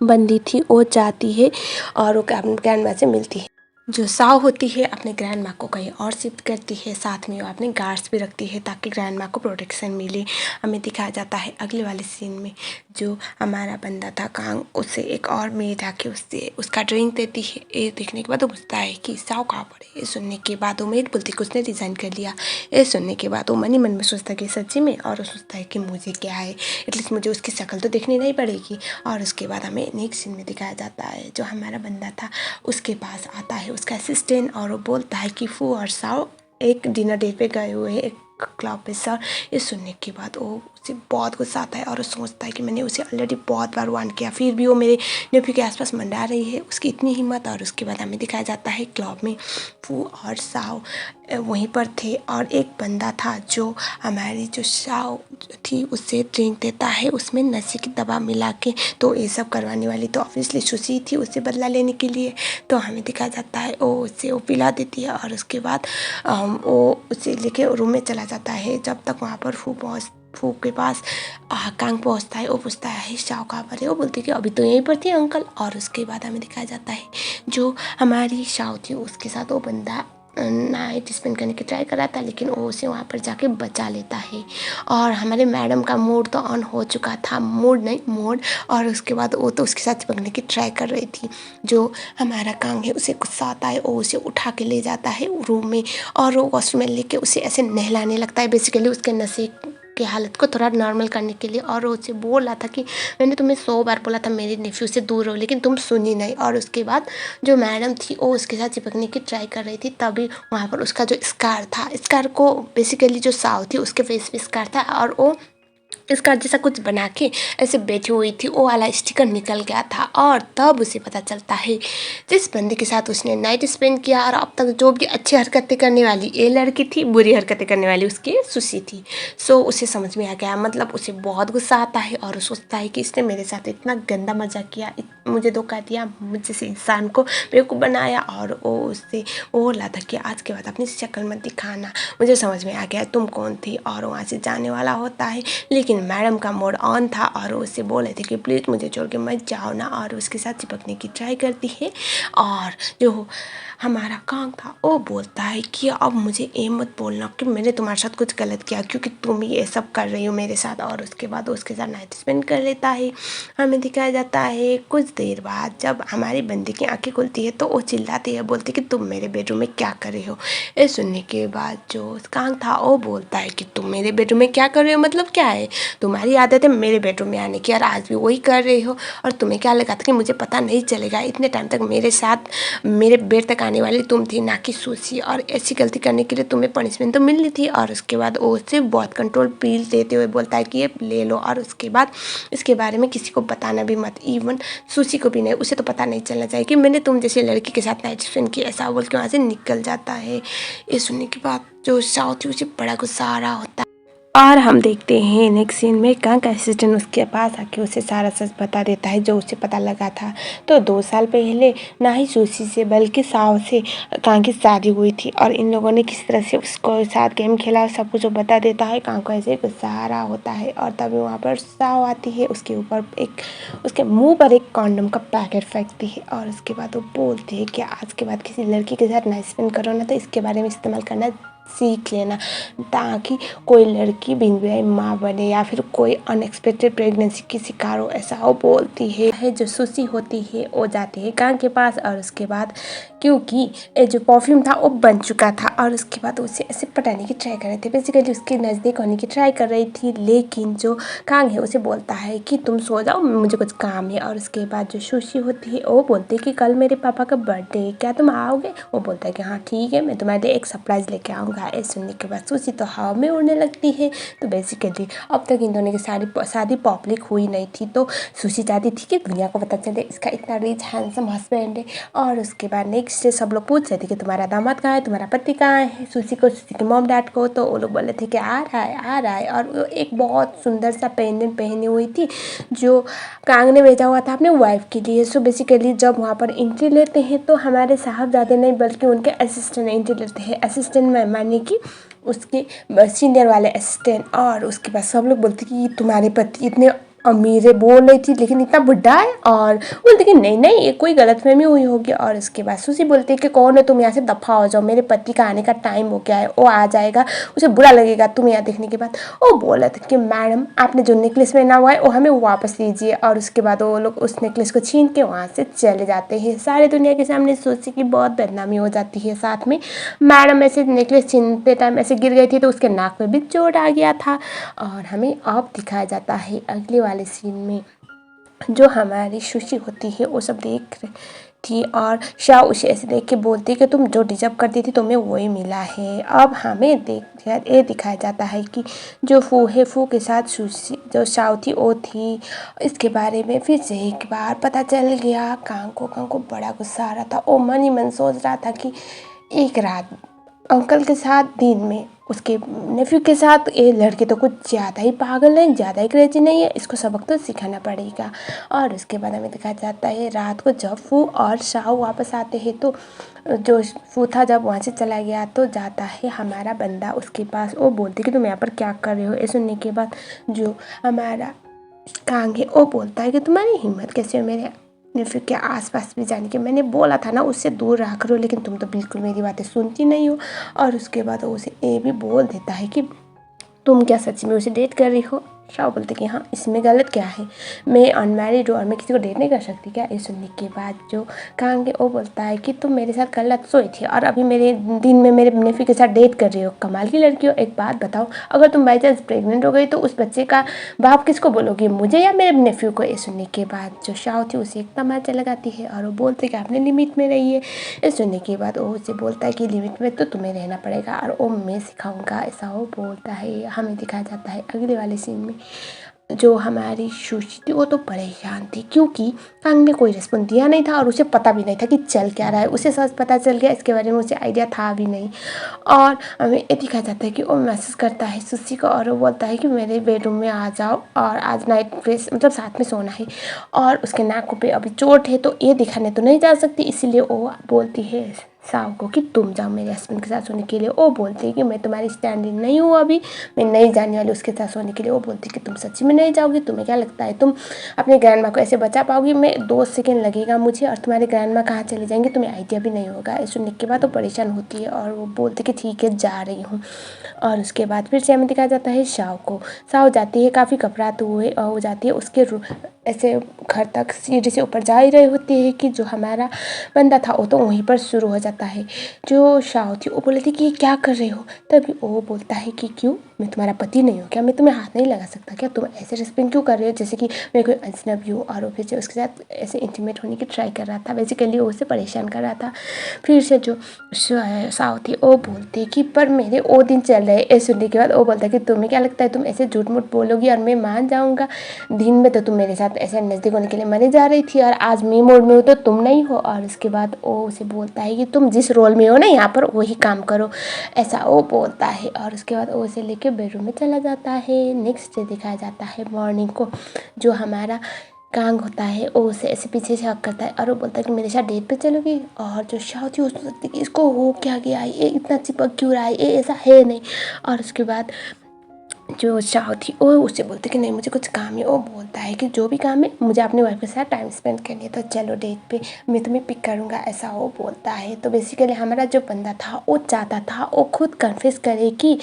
बंदी थी वो जाती है और वो अपनी ग्रैंडमा से मिलती है। जो साव होती है अपने ग्रैंड माँ को कहीं और शिफ्ट करती है, साथ में वो अपने गार्ड्स भी रखती है ताकि ग्रैंड माँ को प्रोटेक्शन मिले। हमें दिखाया जाता है अगले वाले सीन में जो हमारा बंदा था कांग, उसे एक और मेड आके उससे उसका ड्रिंक देती है। ये देखने के बाद वो पूछता है कि साव कहाँ पर है। ये सुनने के बाद वो मेड बोलती कि उसने रिज़ाइन कर लिया। ये सुनने के बाद वो मन ही मन में सोचता है कि सच्ची में, और वो सोचता है कि मुझे क्या है, एटलीस्ट मुझे उसकी शक्ल तो देखनी नहीं पड़ेगी। और उसके बाद हमें नेक्स्ट सीन में दिखाया जाता है जो हमारा बंदा था उसके पास आता है उसका असिस्टेंट और वो बोलता है कि फू और साओ एक डिनर डेट पे गए हुए हैं एक क्लब पे सर। ये सुनने के बाद वो उसे बहुत गुस्सा आता है और वो सोचता है कि मैंने उसे ऑलरेडी बहुत बार वार्न किया, फिर भी वो मेरे नेफ्यू के आसपास मंडरा रही है, उसकी इतनी हिम्मत। और उसके बाद हमें दिखाया जाता है क्लब में फू और साओ वहीं पर थे और एक बंदा था जो हमारी जो साओ थी उससे ड्रिंक देता है, उसमें नशे की दवा मिला के। तो ये सब करवाने वाली तो ऑब्वियसली सुशी थी उससे बदला लेने के लिए। तो हमें दिखाया जाता है वो पिला देती है और उसके बाद वो उसे लेके रूम में चला जाता है। जब तक वहाँ पर फू के पास कांग पहुँचता है, वो पूछता है शाओ कहाँ पर है। वो बोलती है कि अभी तो यहीं पर थी अंकल। और उसके बाद हमें दिखाया जाता है जो हमारी शाओ थी उसके साथ वो बंदा नाइट स्पेंड करने की ट्राई कर रहा था, लेकिन वो उसे वहाँ पर जाके बचा लेता है। और हमारे मैडम का मूड तो ऑन हो चुका था, मूड। और उसके बाद वो तो उसके साथ चिपकने की ट्राई कर रही थी। जो हमारा कांग है उसे गुस्सा आता है, वो उसे उठा के ले जाता है रूम में और वो वॉशरूम में लेके उसे ऐसे नहलाने लगता है। बेसिकली उसके नशे उसकी हालत को थोड़ा नॉर्मल करने के लिए, और उसे बोल रहा था कि मैंने तुम्हें 100 बार बोला था मेरे नेफ्यू से दूर रहो, लेकिन तुम सुनी नहीं। और उसके बाद जो मैडम थी वो उसके साथ चिपकने की ट्राई कर रही थी, तभी वहाँ पर उसका जो स्कार था, स्कार को बेसिकली जो साव थी उसके फेस पे स्कार था, और वो इसका जैसा कुछ बना के ऐसे बैठी हुई थी, वो वाला स्टिकर निकल गया था। और तब उसे पता चलता है जिस बंदे के साथ उसने नाइट स्पेंड किया और अब तक जो भी अच्छी हरकतें करने वाली ये लड़की थी, बुरी हरकतें करने वाली उसकी सुशी थी। सो उसे समझ में आ गया, मतलब उसे बहुत गुस्सा आता है और सोचता है कि इसने मेरे साथ इतना गंदा मजाक किया, मुझे धोखा दिया, मुझे से इंसान को बेवकूफ़ बनाया। और वो उससे वो बोला था कि आज के बाद अपनी शक्ल मत दिखाना, मुझे समझ में आ गया तुम कौन थी। और वहाँ से जाने वाला होता है, लेकिन मैडम का मूड ऑन था और वो उससे बोले थे कि प्लीज़ मुझे छोड़ के मत जाओ ना, और उसके साथ चिपकने की ट्राई करती है। और जो हमारा कांग था वो बोलता है कि अब मुझे ये मत बोलना कि मैंने तुम्हारे साथ कुछ गलत किया, क्योंकि तुम ही ये सब कर रही हो मेरे साथ। और उसके बाद उसके साथ नाइट स्पेंड कर लेता है। हमें दिखाया जाता है कुछ देर बाद जब हमारी बंदी की आंखें खुलती है तो वो चिल्लाती है, बोलती कि तुम मेरे बेडरूम में क्या कर रहे हो। ये सुनने के बाद जो कांग था वो बोलता है कि तुम मेरे बेडरूम में क्या कर रहे हो, मतलब क्या है, तुम्हारी आदत है मेरे बेडरूम में आने की और आज भी वही कर रही हो। और तुम्हें क्या लगा था कि मुझे पता नहीं चलेगा, इतने टाइम तक मेरे साथ मेरे बेड तक आने वाली तुम थी, ना कि सुशी। और ऐसी गलती करने के लिए तुम्हें पनिशमेंट तो मिलनी थी। और उसके बाद वो उससे बहुत कंट्रोल पील देते हुए बोलता है कि ये ले लो, और उसके बाद इसके बारे में किसी को बताना भी मत, इवन सुशी को भी नहीं, उसे तो पता नहीं चलना चाहिए कि मैंने तुम जैसे लड़की के साथ नाइट स्पेंड किया, ऐसा बोल के वहाँ से निकल जाता है। ये सुनने के बाद जो साउथ उसे बड़ा गुस्सा आ रहा होता है। और हम देखते हैं नेक्स्ट सीन में कांग का असिस्टेंट उसके पास आके उसे सारा सच बता देता है जो उसे पता लगा था। तो 2 साल पहले ना ही सुशी से बल्कि साव से कांग की शादी हुई थी, और इन लोगों ने किस तरह से उसको साथ गेम खेला सब कुछ बता देता है। कांग को ऐसे गुस्सा आ रहा होता है, और तभी वहाँ पर साव आती है, उसके ऊपर उसके मुँह पर एक कॉन्डम का पैकेट फेंकती है। और उसके बाद वो बोलती है कि आज के बाद किसी लड़की के साथ नाइट स्पेंड करो ना तो इसके बारे में इस्तेमाल करना सीख लेना, ताकि कोई लड़की बिन माँ बने या फिर कोई अनएक्सपेक्टेड प्रेगनेंसी की शिकार हो, ऐसा वो बोलती है। जो सुशी होती है वो जाती है कांग के पास, और उसके बाद क्योंकि ये जो परफ्यूम था वो बन चुका था, और उसके बाद उसे ऐसे पटाने की ट्राई कर रहे थे, बेसिकली उसके नज़दीक होने की ट्राई कर रही थी। लेकिन जो कांग है उसे बोलता है कि तुम सो जाओ, मुझे कुछ काम है। और उसके बाद जो सुशी होती है वो बोलती है कि कल मेरे पापा का बर्थडे है, क्या तुम आओगे। वो बोलता है कि हाँ ठीक है, मैं तुम्हारे लिए एक सरप्राइज़ लेके आऊँगा। ये सुनने के बाद सुशी तो हवा में उड़ने लगती है। तो बेसिकली अब तक इन दोनों की शादी पब्लिक हुई नहीं थी, तो सुशी चाहती थी कि दुनिया को पता चले इसका इतना रिच हैंडसम हस्बैंड है। और उसके बाद नेक्स्ट डे सब लोग पूछ रहे थे कि तुम्हारा दामाद कहाँ है, तुम्हारा पति कहाँ है, सुशी को, सुशी के मॉम डैड को। तो वो लोग बोले थे कि आ रहा है आ रहा है। और वो एक बहुत सुंदर सा पेंडेंट पहनी हुई थी जो कांग ने भेजा हुआ था अपने वाइफ के लिए। सो बेसिकली जब वहाँ पर एंट्री लेते हैं तो हमारे साहबजादे नहीं बल्कि उनके असिस्टेंट एंट्री लेते हैं। असिस्टेंट में माने कि उसके सीनियर वाले असिस्टेंट। और उसके बाद सब लोग बोलते कि तुम्हारे पति इतने अमीर बोल रही थी लेकिन इतना बुढ़ा है, और बोलते कि नहीं नहीं ये कोई गलतफहमी हुई होगी। और उसके बाद सुशी बोलती है कि कौन है तुम, यहाँ से दफ़ा हो जाओ, मेरे पति का आने का टाइम हो गया है, वो आ जाएगा, उसे बुरा लगेगा तुम यहाँ देखने के बाद। वो बोला था कि मैडम आपने जो नेकलेस पहना हुआ है वो हमें वापस दीजिए। और उसके बाद वो लोग उस नेकलेस को छीन के वहाँ से चले जाते हैं। सारी दुनिया के सामने सुशी की बहुत बदनामी हो जाती है। साथ में मैडम ऐसे नेकलेस छीनते टाइम ऐसे गिर गई थी तो उसके नाक में भी चोट आ गया था। और हमें अब दिखाया जाता है अगले वाले सीन में जो हमारी सुशी होती है वो सब देख रही थी, और शाह उसे ऐसे देख के बोलती कि तुम जो डिजर्व करती थी तुम्हें वही मिला है। अब हमें ये दिखाया जाता है कि जो फू है, फू के साथ सुशी जो शाह थी वो थी। इसके बारे में फिर से एक बार पता चल गया। कांग को बड़ा गुस्सा आ रहा था। वो मन ही मन सोच रहा था कि एक रात अंकल के साथ दिन में उसके नेफ्यू के साथ ये लड़की तो कुछ ज़्यादा ही पागल है, ज़्यादा ही क्रेजी नहीं है, इसको सबक तो सिखाना पड़ेगा। और उसके बाद हमें दिखाया जाता है रात को जब फू और शाह वापस आते हैं तो जो फू था जब वहाँ से चला गया तो जाता है हमारा बंदा उसके पास। वो बोलती कि तुम यहाँ पर क्या कर रहे हो। ये सुनने के बाद जो हमारा कांग है वो बोलता है कि तुम्हारी हिम्मत कैसे हो मेरे नेफ्यू के आसपास भी जाने के, मैंने बोला था ना उससे दूर रहा करो, लेकिन तुम तो बिल्कुल मेरी बातें सुनती नहीं हो। और उसके बाद वो उसे ये भी बोल देता है कि तुम क्या सच में उसे डेट कर रही हो। शाओ बोलते कि हाँ इसमें गलत क्या है, मैं अनमैरिड हूँ और मैं किसी को डेट नहीं कर सकती क्या। ये सुनने के बाद जो कांग है वो बोलता है कि तुम मेरे साथ कल रात सोई थी और अभी मेरे दिन में मेरे नेफ्यू के साथ डेट कर रही हो, कमाल की लड़की हो। एक बात बताओ, अगर तुम बाई चांस प्रेग्नेंट हो गई तो उस बच्चे का बाप किसको बोलोगी, मुझे या मेरे नेफ्यू को। ये सुनने के बाद जो शाओ थी उसे एक तमाचा लगाती है और वो बोलते कि आपने लिमिट में रही है। ये सुनने के बाद वो उसे बोलता है कि लिमिट में तो तुम्हें रहना पड़ेगा और वो मैं सिखाऊंगा, ऐसा वो बोलता है। हमें दिखाया जाता है अगले वाले सीन में जो हमारी सुशी थी वो तो परेशान थी क्योंकि कांग ने कोई रिस्पॉन्स दिया नहीं था और उसे पता भी नहीं था कि चल क्या रहा है। उसे सच पता चल गया, इसके बारे में उसे आइडिया था भी नहीं। और हमें ये दिखाया जाता है कि वो मैसेज करता है सुशी को और वो बोलता है कि मेरे बेडरूम में आ जाओ और आज नाइट फ्रेश मतलब साथ में सोना है। और उसके नाकों पे अभी चोट है तो ये दिखाने तो नहीं जा सकती, इसीलिए वो बोलती है शाओ को कि तुम जाओ मेरे हस्बैंड के साथ सोने के लिए। वो बोलती है कि मैं तुम्हारी स्टैंड इन नहीं हूँ, अभी मैं नहीं जाने वाली उसके साथ सोने के लिए। वो बोलती है कि तुम सच्ची में नहीं जाओगी, तुम्हें क्या लगता है तुम अपने ग्रैंड माँ को ऐसे बचा पाओगी, मैं 2 सेकेंड लगेगा मुझे और तुम्हारे ग्रैंड माँ कहाँ चले जाएंगे तुम्हें आइडिया भी नहीं होगा। सुनने के बाद वो परेशान होती है और वो बोलती कि ठीक है जा रही हूँ। और उसके बाद फिर से हमें दिखाया जाता है शाओ को। शाओ जाती है काफ़ी घबराते हुए और वो जाती है उसके ऐसे घर तक सीढ़ी से ऊपर जा ही रही होती है कि जो हमारा बंदा था वो तो वहीं पर शुरू हो जाता है। जो शाओ थी वो बोली थी कि क्या कर रहे हो, तभी वो बोलता है कि क्यों, मैं तुम्हारा पति नहीं हूँ क्या, मैं तुम्हें हाथ नहीं लगा सकता क्या, तुम ऐसे रिस्पेक्ट क्यों कर रहे हो जैसे कि मैं कोई अजनबी हूँ। और वो फिर से उसके साथ ऐसे इंटीमेट होने की ट्राई कर रहा था, बेसिकली वो उसे परेशान कर रहा था। फिर से जो शाओ थी वो बोलती कि पर मेरे वो दिन चल रहे। ये सुनने के बाद वो बोलता है कि तुम्हें क्या लगता है तुम ऐसे झूठ मूठ बोलोगी और मैं मान जाऊँगा, दिन में तो तुम मेरे साथ ऐसे नज़दीक होने के लिए मरे जा रही थी और आज मैं मोड में हूँ तो तुम नहीं हो। और उसके बाद वो उसे बोलता है कि तुम जिस रोल में हो ना यहाँ पर वही काम करो, ऐसा वो बोलता है। और उसके बाद वो उसे लेके बेडरूम में चला जाता है। नेक्स्ट डे दिखाया जाता है मॉर्निंग को, जो हमारा कांग होता है वो उसे ऐसे पीछे से हक करता है और वो बोलता है कि मेरे साथ डेट पे चलोगी। और जो शाओ थी वो सोचती कि इसको हो क्या गया, ये इतना चिपक क्यों रहा है, ये ऐसा है नहीं। और उसके बाद जो शाओ थी वो उससे बोलती कि नहीं मुझे कुछ काम है। वो बोलता है कि जो भी काम है मुझे अपने वाइफ के साथ टाइम स्पेंड करनी है तो चलो डेट पे, मैं तुम्हें पिक करूँगा, ऐसा वो बोलता है। तो बेसिकली हमारा जो बंदा था वो चाहता था वो खुद कन्फेस करे कि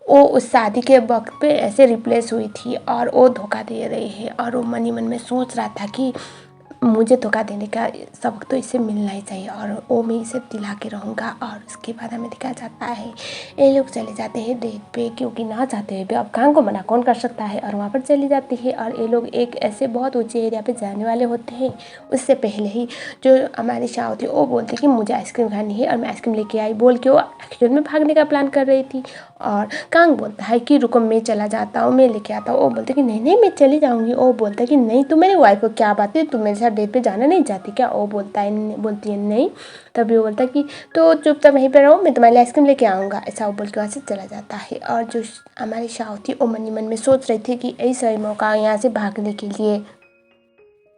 वो उस शादी के वक्त पे ऐसे रिप्लेस हुई थी और वो धोखा दे रही है। और वो मन ही मन में सोच रहा था कि मुझे धोखा देने का सबक तो इसे मिलना ही चाहिए और वो मैं इसे दिला के रहूँगा। और उसके बाद हमें दिखाया जाता है ये लोग चले जाते हैं डेट पे, क्योंकि ना चाहते हुए भी अब कांग को मना कौन कर सकता है। और वहाँ पर चली जाती है और ये लोग एक ऐसे बहुत ऊंचे एरिया पे जाने वाले होते हैं। उससे पहले ही जो हमारी शाओ थी वो बोलती कि मुझे आइसक्रीम खानी है और मैं आइसक्रीम लेके आई बोल के वो एक्चुअल में भागने का प्लान कर रही थी। और कांग बोलता है कि रुको मैं चला जाता हूँ, मैं लेके आता हूँ। वो बोलते कि नहीं नहीं मैं चली जाऊँगी। वो बोलता है कि नहीं तुम मेरी वाइफ को क्या बात है, तुम मेरे साथ डेट पे जाना नहीं चाहती क्या। वो बोलती है नहीं। तभी वो बोलता है कि तो चुपचाप वहीं पे रहो, मैं तुम्हारे लिए आइसक्रीम लेके आऊँगा, ऐसा वो बोल के वहाँ से चला जाता है। और जो हमारी शाओ थी वो मन ही मन में सोच रही थी कि यही सही मौका यहाँ से भागने के लिए।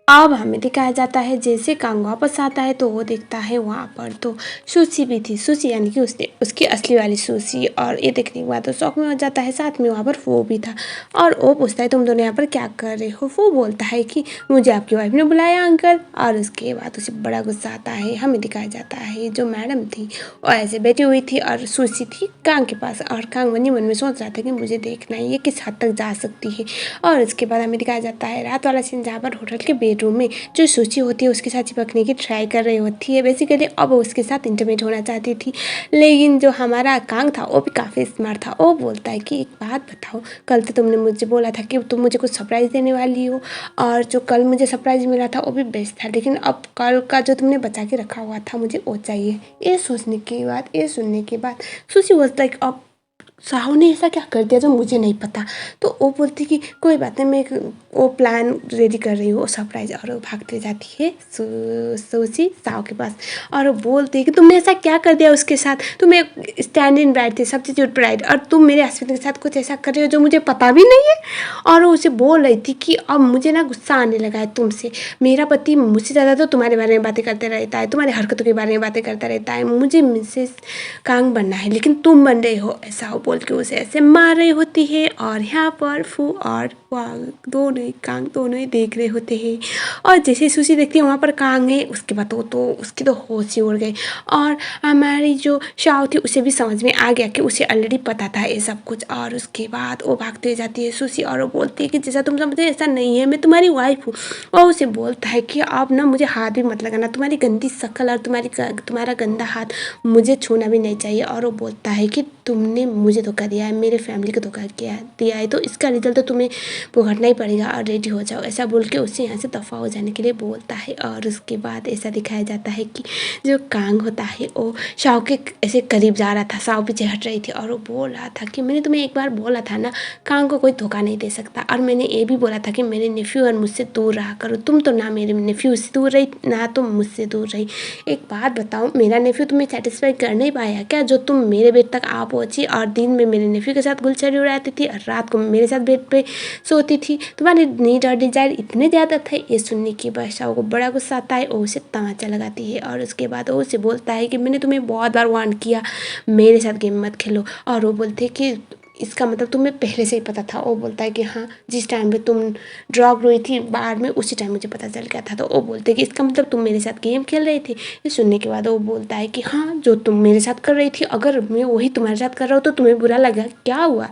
अब हमें दिखाया जाता है जैसे कांग वापस आता है तो वो देखता है वहाँ पर तो सुशी भी थी, सुशी यानी कि उसकी असली वाली सुशी। और ये देखने के बाद तो शौक में हो जाता है, साथ में वहाँ पर वो भी था। और वो पूछता है तुम दोनों यहाँ पर क्या कर रहे हो। वो बोलता है कि मुझे आपकी वाइफ ने बुलाया अंकल। और उसके बाद उसे बड़ा गुस्सा आता है। हमें दिखाया जाता है जो मैडम थी वो ऐसे बैठी हुई थी और सुशी थी कांग के पास। और कांग मन ही मन में सोच रहा था कि मुझे देखना है ये किस हद तक जा सकती है। और उसके बाद हमें दिखाया जाता है रात वाला सीन जहाँ पर होटल के बेडरूम में जो सूची होती है उसके साथ चिपकने की ट्राई कर रही होती है। बेसिकली अब उसके साथ इंटीमेट होना चाहती थी, लेकिन जो हमारा कांग था वो भी काफ़ी स्मार्ट था। वो बोलता है कि एक बात बताओ, कल तो तुमने मुझे बोला था कि तुम मुझे कुछ सरप्राइज़ देने वाली हो और जो कल मुझे सरप्राइज़ मिला था वो भी बेस्ट था, लेकिन अब कल का जो तुमने बचा के रखा हुआ था मुझे वो चाहिए। ये सोचने के बाद ये सुनने के बाद सूची बोलता है कि अब शाओ ने ऐसा क्या कर दिया जो मुझे नहीं पता। तो वो बोलती कि कोई बात नहीं, मैं वो प्लान रेडी कर रही हूँ सरप्राइज। और वो भागते जाती है सूची शाओ के पास और वो बोलती है कि तुमने ऐसा क्या कर दिया उसके साथ, तुम एक स्टैंड इन ब्राइड थे सब्स्टिट्यूट ब्राइड और तुम मेरे हस्बैंड के साथ कुछ ऐसा कर रहे हो जो मुझे पता भी नहीं है। और वो उसे बोल रही थी कि अब मुझे ना गुस्सा आने लगा है तुमसे, मेरा पति मुझसे ज़्यादा तो तुम्हारे बारे में बातें करते रहता है, तुम्हारी हरकतों के बारे में बातें करता रहता है, मुझे मिसेस कांग बनना है लेकिन तुम बन रहे हो, ऐसा बोल के उसे ऐसे मार रही होती है। और यहाँ पर फू और कांग दोनों ही देख रहे होते हैं। और जैसे सुशी देखती है वहाँ पर कांग है, उसके बाद तो उसकी तो होश ही उड़ गई। और हमारी जो शाओ थी उसे भी समझ में आ गया कि उसे ऑलरेडी पता था ये सब कुछ। और उसके बाद वो भागते जाती है सुशी और वो बोलती है कि जैसा तुम समझते ऐसा नहीं है, मैं तुम्हारी वाइफ हूँ। और उसे बोलता है कि आप ना मुझे हाथ भी मत लगाना, तुम्हारी गंदी शक्ल और तुम्हारा गंदा हाथ मुझे छूना भी नहीं चाहिए। और वो बोलता है कि तुमने मुझे धोखा दिया है, मेरे फैमिली को धोखा दिया है, तो इसका रिजल्ट तो तुम्हें भुगतना ही पड़ेगा और रेडी हो जाओ। ऐसा बोल के उससे यहाँ से दफ़ा हो जाने के लिए बोलता है। और उसके बाद ऐसा दिखाया जाता है कि जो कांग होता है वो शाओ के ऐसे करीब जा रहा था, शाओ पीछे हट रही थी और वो बोल रहा था कि मैंने तुम्हें एक बार बोला था ना, कांग को कोई धोखा नहीं दे सकता। और मैंने ये भी बोला था कि मेरे नेफ्यू और मुझसे दूर रहा करो। तुम तो ना मेरे नेफ्यू से दूर रही ना तुम मुझसे दूर रही। एक बात बताओ, मेरा नेफ्यू तुम्हें सेटिस्फाई कर नहीं पाया क्या, जो तुम मेरे बेड तक आ पहुँची और दिन में मेरे नेफ्यू के साथ गुलछड़ी उड़ाती थी और रात को मेरे साथ बेड पे सोती थी। तुम्हारे नीड और डिजायर इतने ज़्यादा थे। ये सुनने के बाद शाओ को बड़ा गुस्सा आता है और उसे तमाचा लगाती है। और उसके बाद वो उसे बोलता है कि मैंने तुम्हें बहुत बार वार्न किया मेरे साथ गेम मत खेलो। और वो बोलते हैं कि इसका मतलब तुम्हें पहले से ही पता था। वो बोलता है कि हाँ, जिस टाइम पे तुम ड्रॉप हुई थी बाहर में उसी टाइम मुझे पता चल गया था। तो वो बोलते हैं कि इसका मतलब तुम मेरे साथ गेम खेल रहे थे। ये सुनने के बाद वो बोलता है कि हाँ, जो तुम मेरे साथ कर रही थी अगर मैं वही तुम्हारे साथ कर रहा हूँ तो तुम्हें बुरा लगा, क्या हुआ।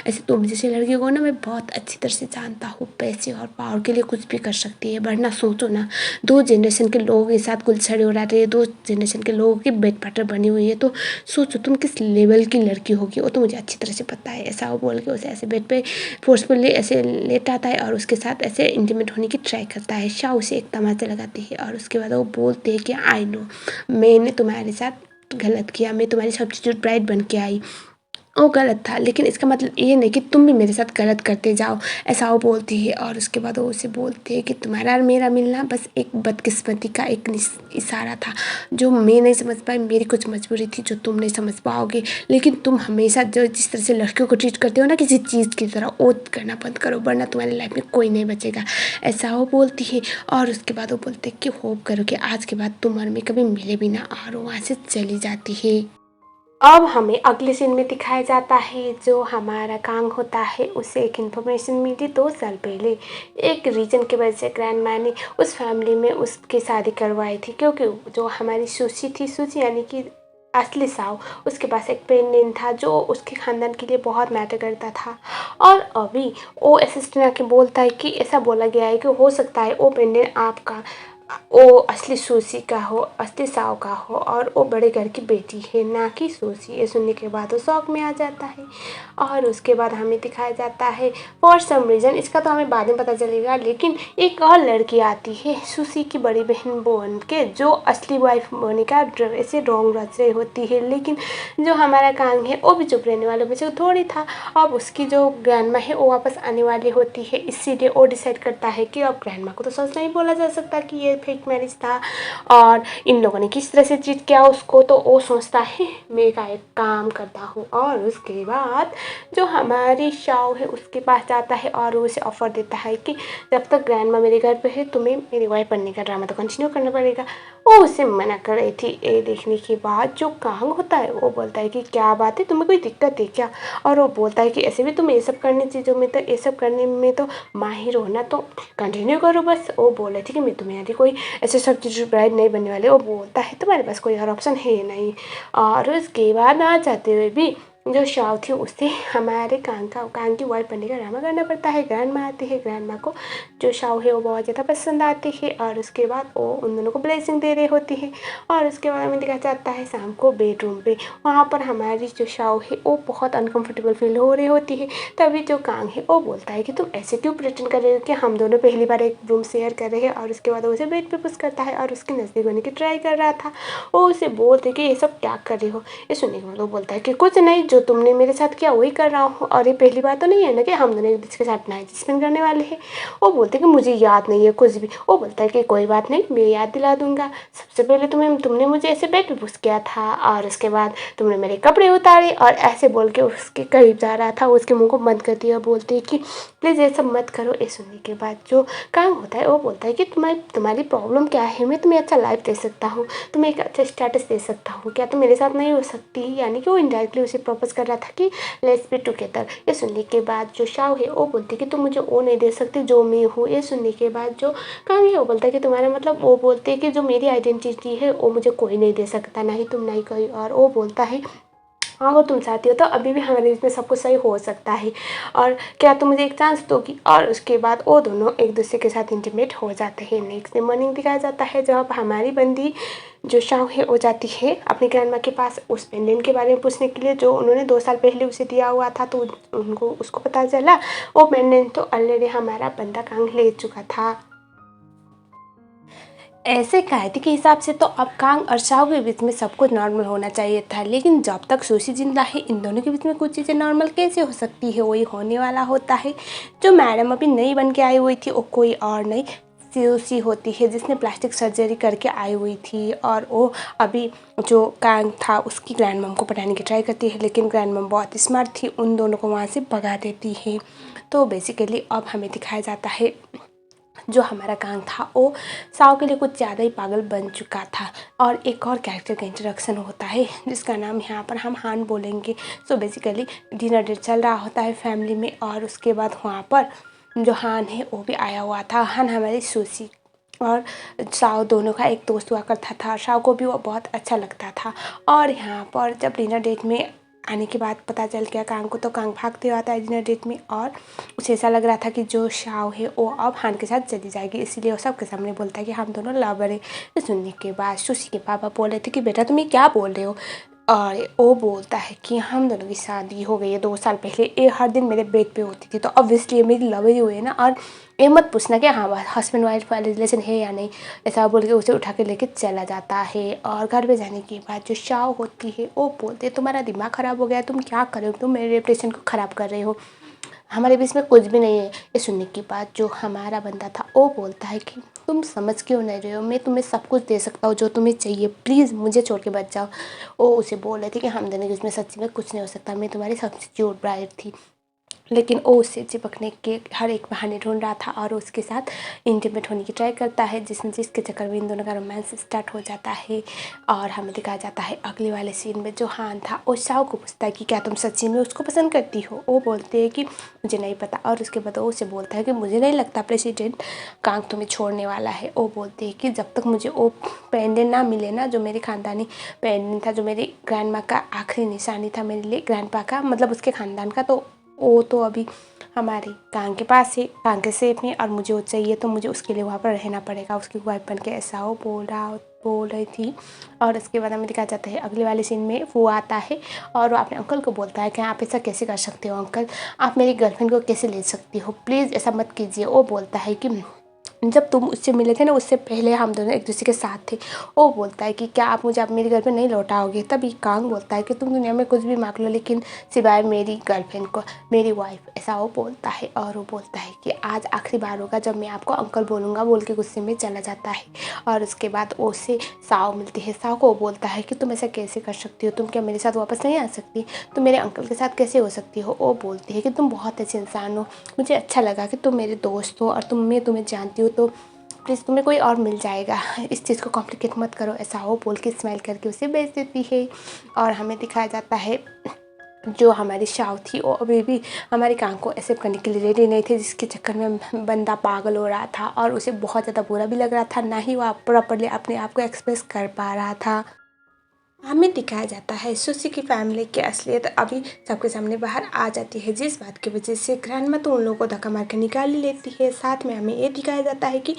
ऐसे तुम जैसे लड़कियों को ना मैं बहुत अच्छी तरह से जानता हूँ, पैसे और पावर के लिए कुछ भी कर सकती है। वरना सोचो ना, 2 जनरेशन के लोगों के साथ गुलछड़े उड़ा रही है, 2 जनरेशन के लोगों की बेड पार्टनर बनी हुई है, तो सोचो तुम किस लेवल की लड़की होगी। वो तो मुझे अच्छी तरह से पता है। ऐसा वो बोल के उसे ऐसे बेड पे फोर्सफुली ऐसे लेटाता है और उसके साथ ऐसे इंटीमेट होने की ट्राई करता है। शाओ उसे एक तमाचा लगाती है और उसके बाद वो बोलते हैं कि आई नो, मैंने तुम्हारे साथ गलत किया, मैं तुम्हारी सब्स्टिट्यूट ब्राइड बन के आई, वो गलत था, लेकिन इसका मतलब ये नहीं कि तुम भी मेरे साथ गलत करते जाओ। ऐसा वो बोलती है। और उसके बाद वो उसे बोलती है कि तुम्हारा और मेरा मिलना बस एक बदकिस्मती का एक इशारा था, जो मैं नहीं समझ पाई, मेरी कुछ मजबूरी थी जो तुम नहीं समझ पाओगे। लेकिन तुम हमेशा जो जिस तरह से लड़कियों को ट्रीट करते हो ना किसी चीज़ की तरह, वो करना बंद करो वरना तुम्हारी लाइफ में कोई नहीं बचेगा। ऐसा वो बोलती है। और उसके बाद वो बोलते हैं कि होप करो कि आज के बाद तुम और मैं कभी मिले भी ना। और वो वहाँ से चली जाती है। अब हमें अगले सीन में दिखाया जाता है जो हमारा कांग होता है उसे एक इन्फॉर्मेशन मिली 2 साल पहले। एक रीजन की वजह से ग्रैंड माँ ने उस फैमिली में उसकी शादी करवाई थी, क्योंकि जो हमारी सुशी थी, सुशी यानी कि असली साव, उसके पास एक पेंडेंट था जो उसके खानदान के लिए बहुत मैटर करता था। और अभी वो असिस्टेंट आके बोलता है कि ऐसा बोला गया है कि हो सकता है वो पेंडेंट आपका वो असली सुशी का हो, असली साव का हो और वो बड़े घर की बेटी है ना कि सुशी। ये सुनने के बाद वो शौक में आ जाता है। और उसके बाद हमें दिखाया जाता है फॉर सम रीज़न, इसका तो हमें बाद में पता चलेगा, लेकिन एक और लड़की आती है सुशी की बड़ी बहन बन के, जो असली वाइफ होने का ऐसे ढोंग रच रही होती है। लेकिन जो हमारा कांग है वो भी चुप रहने वाले बच्चे थोड़ी था। अब उसकी जो ग्रैंड माँ है वो वापस आने वाली होती है, इसीलिए वो डिसाइड करता है कि अब ग्रैंड माँ को तो सच नहीं बोला जा सकता कि ये फेक मैरिज था और इन लोगों ने किस तरह से चीट किया उसको। तो वो सोचता है मैं का एक काम करता हूँ। और उसके बाद जो हमारी शाओ है उसके पास जाता है और वो उसे ऑफर देता है कि जब तक ग्रैंड माँ मेरे घर पे है तुम्हें मेरी वाइफ बनने का ड्रामा तो कंटिन्यू करना पड़ेगा। वो उसे मना कर रही थी। ये देखने के बाद जो कांग होता है वो बोलता है कि क्या बात है, तुम्हें कोई दिक्कत है क्या। और वो बोलता है कि ऐसे भी तुम ये सब करने चीज़ों में तो ये सब करने में तो माहिर हो ना, तो कंटिन्यू करो बस। वो बोल रही थी कि मैं तुम्हारी कोई ऐसे सब्स्टिट्यूट ब्राइड नहीं बनने वाले। वो बोलता है तुम्हारे पास कोई और ऑप्शन है नहीं। और उसके बाद आ जाते हुए भी जो शाओ थी उससे हमारे कांग की वाइफ बनने का ड्रामा करना पड़ता है। ग्रैंड माँ आती है, ग्रैंड माँ को जो शाओ है वो बहुत ज़्यादा पसंद आती है। और उसके बाद वो उन दोनों को ब्लेसिंग दे रही होती है। और उसके बाद हमें दिखाया जाता है शाम को बेडरूम पे, वहाँ पर हमारी जो शाओ है वो बहुत अनकम्फर्टेबल फील हो रही होती है। तभी जो कांग है वो बोलता है कि तुम ऐसे क्यों प्रिटेंड कर रहे हो कि हम दोनों पहली बार एक रूम शेयर कर रहे हैं। और उसके बाद वो उसे बेड पे पुश करता है और उसके नज़दीक होने की ट्राई कर रहा था। वो उसे बोलते कि ये सब क्या कर रही हो। ये सुनने के बाद वो बोलता है कि कुछ नहीं, जो तुमने मेरे साथ किया वही कर रहा हूँ और ये पहली बार तो नहीं है ना कि हम दोनों एक दूसरे के साथ नाइट स्पेंड करने वाले हैं। वो बोलते कि मुझे याद नहीं है कुछ भी। वो बोलता है कि कोई बात नहीं, मैं याद दिला दूंगा। सबसे पहले तुमने मुझे ऐसे बेड पे पुश किया था और उसके बाद तुमने मेरे कपड़े उतारे। और ऐसे बोल के उसके करीब जा रहा था, उसके मुँह को बंद कर दिया, बोलती है कि प्लीज़ ये सब मत करो। ये सुनने के बाद जो काम होता है वो बोलता है कि तुम्हारी प्रॉब्लम क्या है, मैं तुम्हें अच्छा लाइफ दे सकता हूँ, तुम्हें एक अच्छा स्टेटस दे सकता हूँ, क्या तुम मेरे साथ नहीं हो सकती। यानी कि वो इनडायरेक्टली उसे वापस कर रहा था कि लेट्स बी टुगेदर। ये सुनने के बाद जो शाओ है वो बोलती है कि तुम मुझे वो नहीं दे सकती जो मैं हूँ। ये सुनने के बाद जो कांग है वो बोलता है कि तुम्हारा मतलब, वो बोलते हैं कि जो मेरी आइडेंटिटी है वो मुझे कोई नहीं दे सकता, ना ही तुम ना ही कोई और। वो बोलता है हाँ, अगर तुम चाहती हो तो अभी भी हमारे बीच में सब कुछ सही हो सकता है, और क्या तुम मुझे एक चांस दोगी। और उसके बाद वो दोनों एक दूसरे के साथ इंटीमेट हो जाते हैं। नेक्स्ट डे मॉर्निंग दिखाया जाता है जब हमारी बंदी जो शाओ है वो जाती है अपनी ग्रैंड माँ के पास उस पेंडेंट के बारे में पूछने के लिए जो उन्होंने 2 साल पहले उसे दिया हुआ था। तो उनको उसको पता चला वो पेंडेंट तो ऑलरेडी हमारा बंदा कांग ले चुका था। ऐसे कायदे के हिसाब से तो अब कांग और शाओ के बीच में सब कुछ नॉर्मल होना चाहिए था, लेकिन जब तक सुशी जिंदा है इन दोनों के बीच में कुछ चीज़ें नॉर्मल कैसे हो सकती है। वही होने वाला होता है। जो मैडम अभी नई बन के आई हुई थी वो कोई और नहीं सुशी होती है, जिसने प्लास्टिक सर्जरी करके आई हुई थी, और वो अभी जो कांग था उसकी ग्रैंड मम को पढ़ाने की ट्राई करती है, लेकिन ग्रैंड मम बहुत स्मार्ट थी, उन दोनों को वहाँ से भगा देती है। तो बेसिकली अब हमें दिखाया जाता है जो हमारा कांग था वो शाओ के लिए कुछ ज़्यादा ही पागल बन चुका था। और एक और कैरेक्टर का इंट्रोडक्शन होता है जिसका नाम यहाँ पर हम हान बोलेंगे। सो बेसिकली डिनर डेट चल रहा होता है फैमिली में, और उसके बाद वहाँ पर जो हान है वो भी आया हुआ था। हान हमारी सुशी और शाओ दोनों का एक दोस्त हुआ करता था। शाओ को भी वो बहुत अच्छा लगता था। और यहाँ पर जब डिनर डेट में आने के बाद पता चल गया कांग को, तो कांग भागते हुआ आता है डिनर डेट में, और उसे ऐसा लग रहा था कि जो शाओ है वो अब हान के साथ चली जाएगी, इसीलिए वो सबके सामने बोलता है कि हम दोनों लवर है। तो सुनने के बाद सुशी के पापा बोल रहे थे कि बेटा तुम ये क्या बोल रहे हो, और वो बोलता है कि हम दोनों की शादी हो गई है 2 साल पहले, ये हर दिन मेरे बेड पे होती थी, तो ऑब्वियसली ये मेरी लवर ही हुई है ना, और ये मत पूछना कि हाँ हस्बैंड वाइफ वाला रिलेशन है या नहीं। ऐसा बोल के उसे उठा के लेके चला जाता है। और घर पे जाने के बाद जो शाओ होती है वो बोलते है तुम्हारा दिमाग ख़राब हो गया, तुम क्या कर रहे हो, तुम मेरे रेपुटेशन को ख़राब कर रहे हो, हमारे बीच में कुछ भी नहीं है। ये सुनने के बाद जो हमारा बंदा था वो बोलता है कि तुम समझ क्यों नहीं रहे हो, मैं तुम्हें सब कुछ दे सकता हूँ जो तुम्हें चाहिए, प्लीज़ मुझे छोड़ के बच जाओ। वो उसे बोल रहे थे कि हम दोनों के बीच में सच्ची में कुछ नहीं हो सकता, मैं तुम्हारी सब्स्टिट्यूट ब्राइड थी, लेकिन वो उससे चिपकने के हर एक बहाने ढूंढ रहा था और उसके साथ इंटीमेट होने की ट्राई करता है, जिसके चक्कर में इन दोनों का रोमांस स्टार्ट हो जाता है। और हमें दिखाया जाता है अगले वाले सीन में जो हान था वो शाओ को पूछता है कि क्या तुम सच्ची में उसको पसंद करती हो। वो बोलते हैं कि मुझे नहीं पता, और उसके बाद वो उसे बोलता है कि मुझे नहीं लगता प्रेसिडेंट कांग तुम्हें छोड़ने वाला है। वो बोलते हैं कि जब तक मुझे वो पेंडेंट ना मिले ना, जो मेरी खानदानी पेंडेंट था, जो मेरी ग्रैंड माँ का आखिरी निशानी था मेरे लिए, ग्रैंड पा का मतलब उसके ख़ानदान का, तो वो तो अभी हमारे कांग के पास है, कांग के सेफ में, और मुझे वो चाहिए तो मुझे उसके लिए वहाँ पर रहना पड़ेगा उसकी वाइफ बन के, ऐसा वो बोल रही थी। और उसके बाद हमें दिखाया जाता है अगले वाले सीन में वो आता है और वो अपने अंकल को बोलता है कि आप ऐसा कैसे कर सकते हो अंकल, आप मेरी गर्लफ्रेंड को कैसे ले सकती हो, प्लीज़ ऐसा मत कीजिए। वो बोलता है कि जब तुम उससे मिले थे ना उससे पहले हम दोनों एक दूसरे के साथ थे। वो बोलता है कि क्या आप मुझे आप मेरी गर्लफ्रेंड नहीं लौटाओगे। तभी कांग बोलता है कि तुम दुनिया में कुछ भी मांग लो लेकिन सिवाय मेरी गर्लफ्रेंड को, मेरी वाइफ, ऐसा वो बोलता है। और वो बोलता है कि आज आखिरी बार होगा जब मैं आपको अंकल बोलूँगा, बोल के गुस्से में चला जाता है। और उसके बाद उससे साओ मिलती है। साओ को वो बोलता है कि तुम ऐसा कैसे कर सकती हो, तुम क्या मेरे साथ वापस नहीं आ सकती, तुम मेरे अंकल के साथ कैसे हो सकती हो। वो बोलती है कि तुम बहुत अच्छे इंसान हो, मुझे अच्छा लगा कि तुम मेरे दोस्त हो और मैं तुम्हें जानती हूँ, तो प्लीज़ तुम्हें कोई और मिल जाएगा, इस चीज़ को कॉम्प्लिकेट मत करो, ऐसा हो बोल के स्माइल करके उसे भेज देती है। और हमें दिखाया जाता है जो हमारी शाओ थी वो अभी भी हमारी कांग को एक्सेप्ट करने के लिए रेडी नहीं थे, जिसके चक्कर में बंदा पागल हो रहा था और उसे बहुत ज़्यादा बुरा भी लग रहा था, ना ही वो प्रॉपरली अपने आप को एक्सप्रेस कर पा रहा था। हमें दिखाया जाता है सुशी की फैमिली की असलियत अभी सबके सामने बाहर आ जाती है, जिस बात की वजह से ग्रैंडमा तो उन लोगों को धक्का मार कर निकाल ही लेती है। साथ में हमें ये दिखाया जाता है कि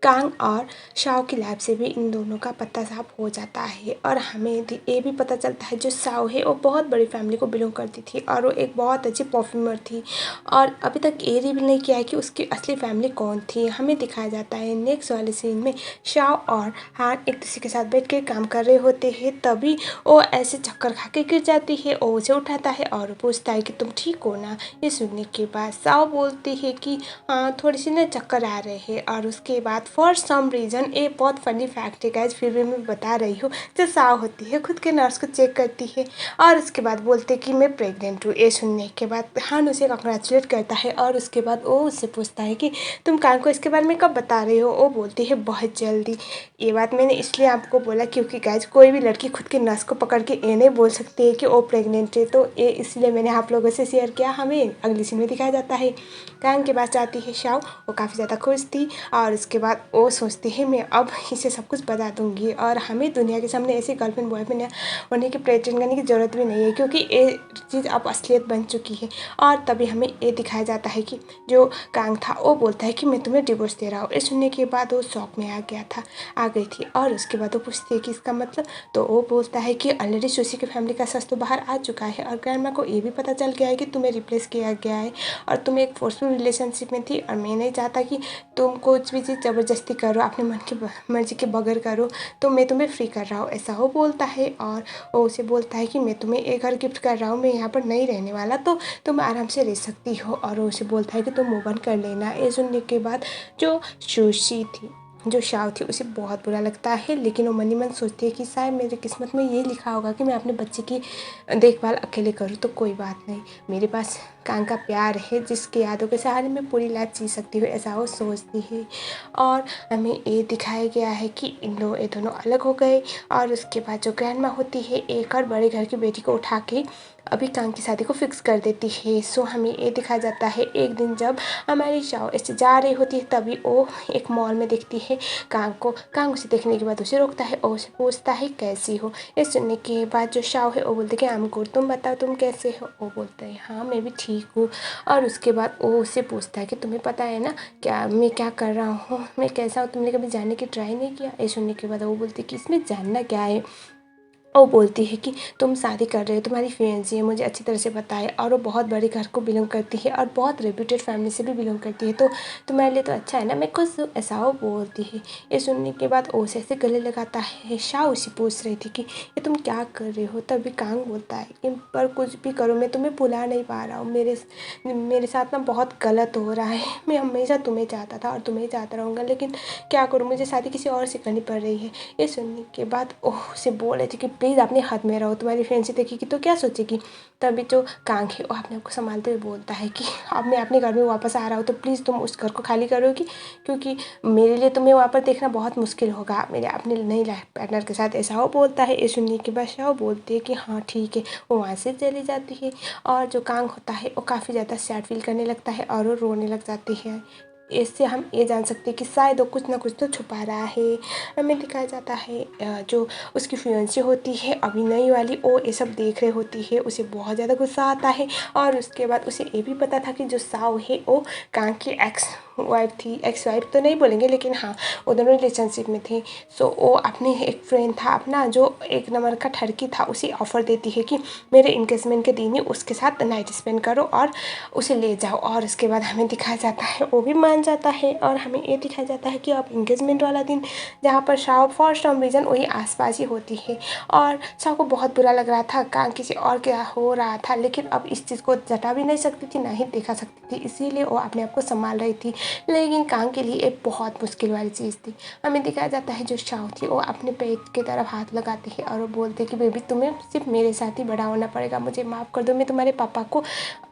कांग और शाओ की लाइफ से भी इन दोनों का पता साफ हो जाता है। और हमें ये भी पता चलता है जो शाओ है वो बहुत बड़ी फैमिली को बिलोंग करती थी और वो एक बहुत अच्छी परफ्यूमर थी, और अभी तक ये रिवील नहीं किया है कि उसकी असली फैमिली कौन थी। हमें दिखाया जाता है नेक्स्ट वाले सीन में शाओ और हान एक दूसरे के साथ बैठ के काम कर रहे होते हैं, तभी वो ऐसे चक्कर खा के गिर जाती है। वो उसे उठाता है और पूछता है कि तुम ठीक हो ना। ये सुनने के बाद शाओ बोलती है कि हाँ थोड़ी सी ना चक्कर आ रहे हैं, और उसके बाद फॉर सम रीज़न ये बहुत फनी फैक्ट है गाइज, फिर भी मैं बता रही हूँ। जो साव होती है खुद के नर्स को चेक करती है और उसके बाद बोलते कि मैं प्रेग्नेंट हूँ। ये सुनने के बाद हान उसे कंग्रेचुलेट करता है और उसके बाद वो उससे पूछता है कि तुम कान को इसके बारे में कब बता रही हो। वो बोलती है बहुत जल्दी। ये बात मैंने इसलिए आपको बोला क्योंकि गाइज कोई भी लड़की खुद के नस को पकड़ के ये नहीं बोल सकती है कि वो प्रेग्नेंट है, तो ये इसलिए मैंने आप लोगों से शेयर किया। हमें अगली सीन में दिखाया जाता है कांग के पास जाती है शाओ। वो काफ़ी ज़्यादा खुश थी और उसके बाद वो सोचती है मैं अब इसे सब कुछ बता दूंगी और हमें दुनिया के सामने ऐसे गर्लफ्रेंड बॉयफ्रेंड होने की प्रेटेंड करने की ज़रूरत भी नहीं है क्योंकि ये चीज़ अब असलियत बन चुकी है। और तभी हमें ये दिखाया जाता है कि जो कांग था वो बोलता है कि मैं तुम्हें डिवोर्स दे रहा हूँ। ये सुनने के बाद वो शॉक में आ गई थी और उसके बाद वो पूछती है कि इसका मतलब, तो वो बोलता है कि ऑलरेडी सुशी की फैमिली का सच तो बाहर आ चुका है और ग्रैंडमा को ये भी पता चल गया है कि तुम्हें रिप्लेस किया गया है और तुम एक फोर्सफुल रिलेशनशिप में थी और मैं नहीं चाहता कि तुम कुछ भी चीज़ ज़बरदस्ती करो, अपने मन की मर्जी के बगैर करो, तो मैं तुम्हें फ्री कर रहा हूँ, ऐसा वो बोलता है। और वो उसे बोलता है कि मैं तुम्हें एक घर गिफ्ट कर रहा हूँ, मैं यहाँ पर नहीं रहने वाला, तो तुम आराम से रह सकती हो। और वो उसे बोलता है कि तुम मूव ऑन कर लेना। ये सुनने के बाद जो सुशी थी, जो शाव थी, उसे बहुत बुरा लगता है, लेकिन वो मन ही मन सोचती है कि शायद मेरी किस्मत में ये लिखा होगा कि मैं अपने बच्चे की देखभाल अकेले करूँ, तो कोई बात नहीं, मेरे पास कांग का प्यार है जिसकी यादों के सहारे मैं पूरी लाइफ जी सकती हूँ, ऐसा वो सोचती है। और हमें ये दिखाया गया है कि ये दोनों अलग हो गए और उसके बाद जो ग्रैंडमा होती है एक और बड़े घर की बेटी को उठा के अभी कांग की शादी को फिक्स कर देती है। सो हमें ये दिखाया जाता है एक दिन जब हमारी शाओ ऐसे जा रही होती है तभी वो एक मॉल में देखती है कांग को। कांग उसे देखने के बाद उसे रोकता है और उसे पूछता है कैसी हो। ये सुनने के बाद जो शाओ है वो बोलते कि आई एम गुड, तुम बताओ तुम कैसे हो। वो बोलते हैं हाँ मैं भी ठीक हूँ। और उसके बाद वो उससे पूछता है कि तुम्हें पता है ना क्या मैं क्या कर रहा हूँ, मैं कैसा हूँ, तुमने कभी जानने की ट्राई नहीं किया। ये सुनने के बाद वो बोलती कि इसमें जानना क्या है। वो बोलती है कि तुम शादी कर रहे हो, तुम्हारी फियांसी है, मुझे अच्छी तरह से पता है और वो बहुत बड़े घर को बिलोंग करती है और बहुत रेप्यूटेड फैमिली से भी बिलोंग करती है, तो तुम्हारे लिए तो अच्छा है ना, मैं खुश हूँ, ऐसा वो बोलती है। ये सुनने के बाद ओसे ऐसे गले लगाता है। शाह उसे पूछ रही थी कि ये तुम क्या कर रहे हो, तभी कांग बोलता है कि पर कुछ भी करो मैं तुम्हें भुला नहीं पा रहा हूँ, मेरे साथ ना बहुत गलत हो रहा है, मैं हमेशा तुम्हें चाहता था और तुम्हें चाहता रहूँगा, लेकिन क्या करूँ, मुझे शादी किसी और से करनी पड़ रही है। ये सुनने के बाद ओह उसे बोल रही थी कि प्लीज़ अपने हाथ में रहो, तुम्हारी फ्रेंड से देखेगी तो क्या सोचेगी। तभी जो कांग है वो अपने आप को संभालते हुए बोलता है कि अब मैं अपने घर में वापस आ रहा हूँ, तो प्लीज़ तुम उस घर को खाली करोगी क्योंकि मेरे लिए तुम्हें वहाँ पर देखना बहुत मुश्किल होगा मेरे अपने नई लाइफ पार्टनर के साथ, ऐसा वो बोलता है। ये सुनने के बाद शाह बोलती है कि हाँ ठीक है। वो वहाँ से चली जाती है और जो कांग होता है वो काफ़ी ज़्यादा सैड फील करने लगता है और वो रोने लग जाती है। इससे हम ये जान सकते हैं कि शायद वो कुछ ना कुछ तो छुपा रहा है। हमें दिखाया जाता है जो उसकी फियांसी होती है अभी नई वाली, वो ये सब देख रही होती है, उसे बहुत ज़्यादा गुस्सा आता है और उसके बाद उसे ये भी पता था कि जो साव है वो कांग की एक्स वाइफ तो नहीं बोलेंगे लेकिन हाँ वो दोनों रिलेशनशिप में थे। सो वो अपने एक फ्रेंड था अपना जो एक नंबर का ठरकी था, उसे ऑफ़र देती है कि मेरे इंगेजमेंट के दिन ही उसके साथ नाइट स्पेंड करो और उसे ले जाओ। और उसके बाद हमें दिखाया जाता है वो भी मान जाता है और हमें ये दिखाया जाता है कि अब इंगेजमेंट वाला दिन जहाँ पर शाह फॉर सम रीज़न वही आसपास ही होती है और शाह को बहुत बुरा लग रहा था कांग किसी और क्या हो रहा था, लेकिन अब इस चीज़ को जता भी नहीं सकती थी ना ही दिखा सकती थी, इसीलिए वो अपने आप को संभाल रही थी। लेकिन कांग के लिए एक बहुत मुश्किल वाली चीज़ थी। हमें दिखाया जाता है जो शाह थी वो अपने पेट की तरफ हाथ लगाती है और वो बोलते कि बेबी तुम्हें सिर्फ मेरे साथ ही बड़ा होना पड़ेगा, मुझे माफ़ कर दो, मैं तुम्हारे पापा को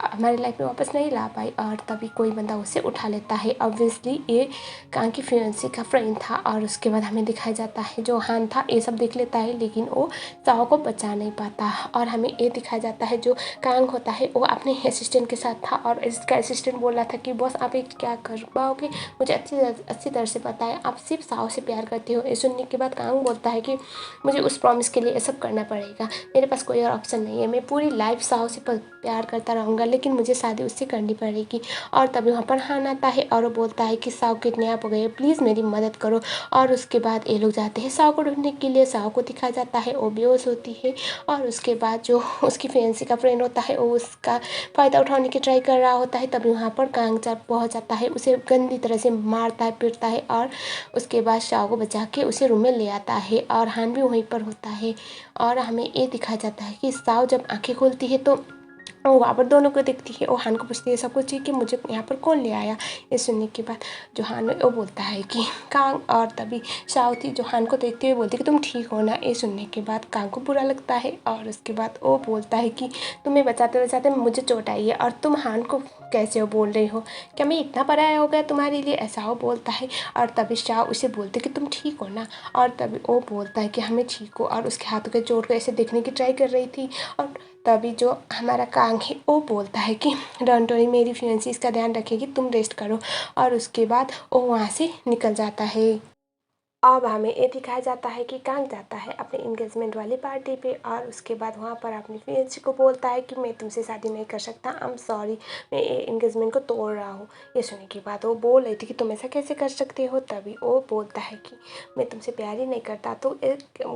हमारी लाइफ में वापस नहीं ला पाई। और तभी कोई बंदा उसे उठा लेता है। ऑब्वियसली ये कांग की फियांसी का फ्रेंड था और उसके बाद हमें दिखाया जाता है जो हान था ये सब देख लेता है लेकिन वो शाह को बचा नहीं पाता। और हमें ये दिखाया जाता है जो कांग होता है वो अपने असिस्टेंट के साथ था और इसका असिस्टेंट बोल रहा था कि बॉस आप एक क्या कर पाओगे, मुझे अच्छी तरह से पता है आप सिर्फ शाह से प्यार करते हो। ये सुनने के बाद कांग बोलता है कि मुझे उस प्रॉमिस के लिए ये सब करना पड़ेगा, मेरे पास कोई और ऑप्शन नहीं है, मैं पूरी लाइफ शाह से प्यार करता रहूँगा लेकिन मुझे शादी उससे करनी पड़ेगी। और तभी वहाँ पर हान आता है और वो बोलता है कि शाह किडनैप हो गए, प्लीज़ मेरी मदद करो। और उसके बाद ये लोग जाते हैं शाह को ढूंढने के लिए। शाह को दिखाया जाता है वो बेहोश होती है और उसके बाद जो उसकी फियांसी का फ्रेंड होता है वो उसका फ़ायदा उठाने की ट्राई कर रहा होता है। तभी वहाँ पर कांग पहुँच जाता है, उसे गंदी तरह से मारता है पीटता है और उसके बाद शाह को बचा के उसे रूम में ले आता है और हान भी वहीं पर होता है। और हमें ये दिखाया जाता है कि शाह जब आँखें खोलती है तो वो वहाँ पर दोनों को देखती है। वो हान को पूछती है सब कुछ ठीक है, मुझे यहाँ पर कौन ले आया। ये सुनने के बाद जो हान है वो बोलता है कि कांग, और तभी शाओ थी जो हान को देखते हुए बोलती है कि तुम ठीक हो ना। ये सुनने के बाद कांग को बुरा लगता है और उसके बाद वो बोलता है कि तुम्हें बचाते बचाते मुझे चोट आई है और तुम हान को कैसे हो बोल रही हो, क्या मैं इतना पराया हो गया तुम्हारे लिए, ऐसा वो बोलता है। और तभी शाओ उसे बोलते कि तुम ठीक हो ना। और तभी वो बोलता है कि हमें ठीक हो, और उसके हाथों के चोट को ऐसे देखने की ट्राई कर रही थी। और तभी जो हमारा कांग है वो बोलता है कि डोंट वरी मेरी फियांसी इसका ध्यान रखेगी, तुम रेस्ट करो। और उसके बाद वो वहाँ से निकल जाता है। अब हमें ये दिखाया जाता है कि कांग जाता है अपने इंगेजमेंट वाली पार्टी पे, और उसके बाद वहाँ पर अपनी फियांसी को बोलता है कि मैं तुमसे शादी नहीं कर सकता, आई एम सॉरी, मैं इंगेजमेंट को तोड़ रहा हूँ। ये सुनने के बाद वो बोल रही थी कि तुम ऐसा कैसे कर सकते हो। तभी वो बोलता है कि मैं तुमसे प्यार ही नहीं करता, तो एक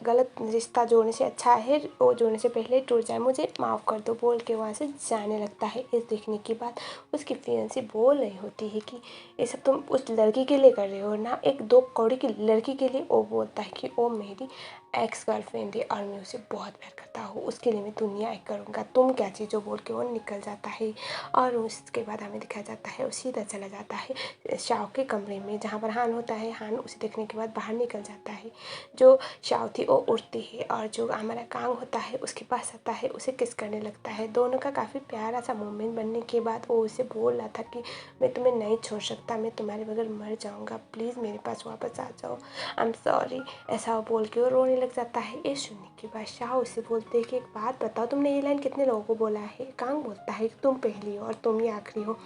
गलत रिश्ता जोड़ने से अच्छा है वो जोड़ने से पहले टूट जाए, मुझे माफ़ कर दो, बोल के वहाँ से जाने लगता है। इस देखने के बाद उसकी फियांसी बोल रही होती है कि ये सब तुम उस लड़की के लिए कर रहे हो ना, एक 2 कौड़ी की लड़की के लिए। वो बोलता है कि वो मेरी एक्स गर्लफ्रेंड है और मैं उसे बहुत प्यार करता हूँ, उसके लिए मैं दुनिया एक करूँगा, तुम क्या चीज़ बोल के वो निकल जाता है। और उसके बाद हमें दिखाया जाता है वो सीधा चला जाता है शाओ के कमरे में जहाँ पर हान होता है। हान उसे देखने के बाद बाहर निकल जाता है। जो शाओ थी वो उठती है और जो हमारा कांग होता है उसके पास आता है, उसे किस करने लगता है। दोनों का काफ़ी प्यारा सा मोमेंट बनने के बाद वो उसे बोल रहा था कि मैं तुम्हें नहीं छोड़ सकता, मैं तुम्हारे बगैर मर जाऊँगा, प्लीज़ मेरे पास वापस आ जाओ, आई एम सॉरी, ऐसा वो बोल के वो रोने लग जाता है। ये सुनने के बाद शाओ उसे बोलते हैं कि एक बात बताओ, तुमने ये लाइन कितने लोगों को बोला है। कांग बोलता है कि तुम पहली हो और तुम ही आखिरी हो।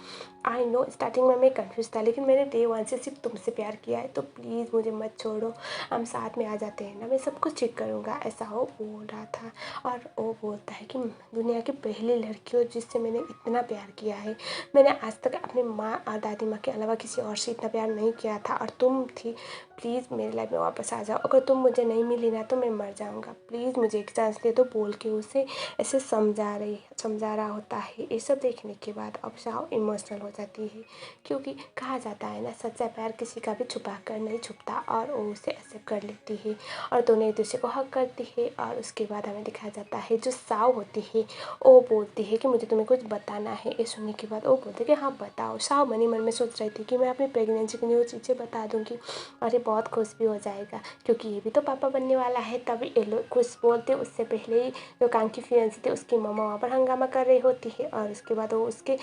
आई नो स्टार्टिंग में मैं कंफ्यूज था, लेकिन मैंने डे 1 से सिर्फ तुमसे प्यार किया है, तो प्लीज़ मुझे मत छोड़ो, हम साथ में आ जाते हैं ना, मैं सब कुछ ठीक करूँगा, ऐसा वो बोल रहा था। और वो बोलता है कि दुनिया की पहली लड़की हो जिससे मैंने इतना प्यार किया है, मैंने आज तक अपनी माँ और दादी माँ के अलावा किसी और से इतना प्यार नहीं किया था, और तुम थी, प्लीज़ मेरी लाइफ में वापस आ जाओ, अगर तुम मुझे नहीं मिली ना तो मैं मर जाऊँगा, प्लीज़ मुझे एक चांस दे दो, बोल के उसे ऐसे समझा रहा होता है। ये सब देखने के बाद अब शाओ इमोशनल हो जाती है, क्योंकि कहा जाता है ना सच्चा प्यार किसी का भी छुपा कर नहीं छुपता, और वो उसे एक्सेप्ट कर लेती है और दोनों एक दूसरे को हक करती है। और उसके बाद हमें दिखाया जाता है जो शाओ होती है वो बोलती है कि मुझे तुम्हें कुछ बताना है। ये सुनने के बाद वो बोलते हैं कि हाँ बताओ। शाओ मन ही मन में सोच रही थी कि मैं अपनी प्रेगनेंसी की न्यूज़ इसे बता दूँगी और ये बहुत खुश भी हो जाएगा, क्योंकि ये भी तो पापा बनने वाला है। तभी ये लोग कुछ बोलते उससे पहले ही जो कांग की फियांसी थी उसकी मम्मा वहाँ पर हंगामा कर रही होती है, और उसके बाद वो उसके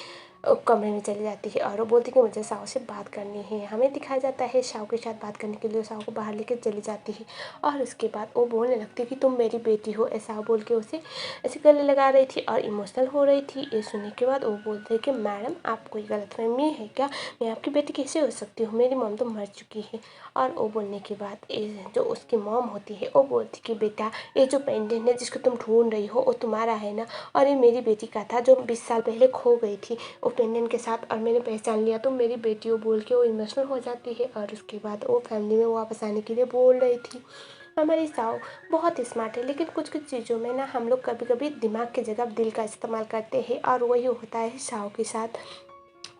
कमरे में चली जाती है और वो बोलती है कि मुझे शाओ से बात करनी है। हमें दिखाया जाता है शाओ के साथ बात करने के लिए शाओ को बाहर लेकर चली जाती है, और उसके बाद वो बोलने लगती है कि तुम मेरी बेटी हो, ऐसा बोल के उसे ऐसे गले लगा रही थी और इमोशनल हो रही थी। ये सुनने के बाद वो बोलते हैं कि मैडम आप कोई गलतफहमी है क्या, मैं आपकी बेटी कैसे हो सकती हूँ, मेरी मॉम तो मर चुकी है। और वो बोलने के बाद जो उसकी मॉम होती है वो बोलती कि बेटा ये जो पेंडेंट है जिसको तुम ढूंढ रही हो वो तुम्हारा है ना, और ये मेरी बेटी का था जो 20 साल पहले खो गई थी वो पेंडेंट के साथ, और मैंने पहचान लिया तो मेरी बेटी वो बोल के वो इमोशनल हो जाती है। और उसके बाद वो फैमिली में वापस आने के लिए बोल रही थी। हमारी साव बहुत स्मार्ट है, लेकिन कुछ कुछ चीज़ों में ना हम लोग कभी कभी दिमाग की जगह दिल का इस्तेमाल करते हैं, और वही होता है साव के साथ।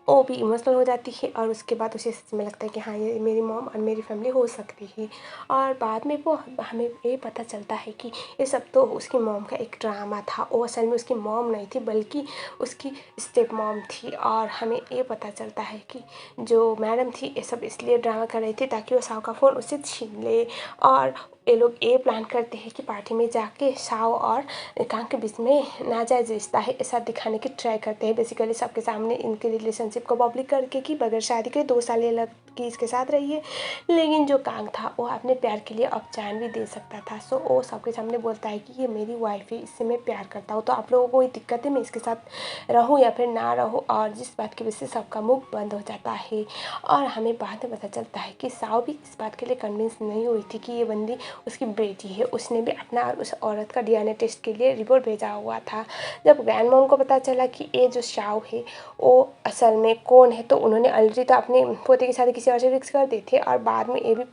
वो भी इमोशनल हो जाती है और उसके बाद उसे सच में लगता है कि हाँ ये मेरी मॉम और मेरी फैमिली हो सकती है। और बाद में वो हमें ये पता चलता है कि ये सब तो उसकी मॉम का एक ड्रामा था, वो असल में उसकी मॉम नहीं थी बल्कि उसकी स्टेप मॉम थी। और हमें ये पता चलता है कि जो मैडम थी ये सब इसलिए ड्रामा कर रही थी ताकि वो साव का फ़ोन उससे छीन ले, और ये लोग ये प्लान करते हैं कि पार्टी में जाके साव और कांग के बीच में नाजायज़ रिश्ता है ऐसा दिखाने की ट्राई करते हैं, बेसिकली सबके सामने इनके रिलेशनशिप को पब्लिक करके कि बगैर शादी के 2 साल ये लड़की इसके साथ रही है। लेकिन जो कांग था वो अपने प्यार के लिए अब जान भी दे सकता था, सो वो सबके सामने बोलता है कि ये मेरी वाइफ है, इससे मैं प्यार करता हूँ, तो आप लोगों को कोई दिक्कत है मैं इसके साथ रहूँ या फिर ना रहूँ। और जिस बात की वजह से सबका मुँह बंद हो जाता है। और हमें बाद में पता चलता है कि साव भी इस बात के लिए कन्विंस नहीं हुई थी कि ये बंदी उसकी बेटी है, उसने भी अपना और उस औरत का डीएनए टेस्ट के लिए रिपोर्ट भेजा हुआ था। जब ग्रैंड मॉम को पता चला कि ये जो शाओ है वो असल में कौन है, तो उन्होंने ऑलरेडी तो अपने पोते की शादी किसी और से फिक्स कर दी थी। और बाद में ये भी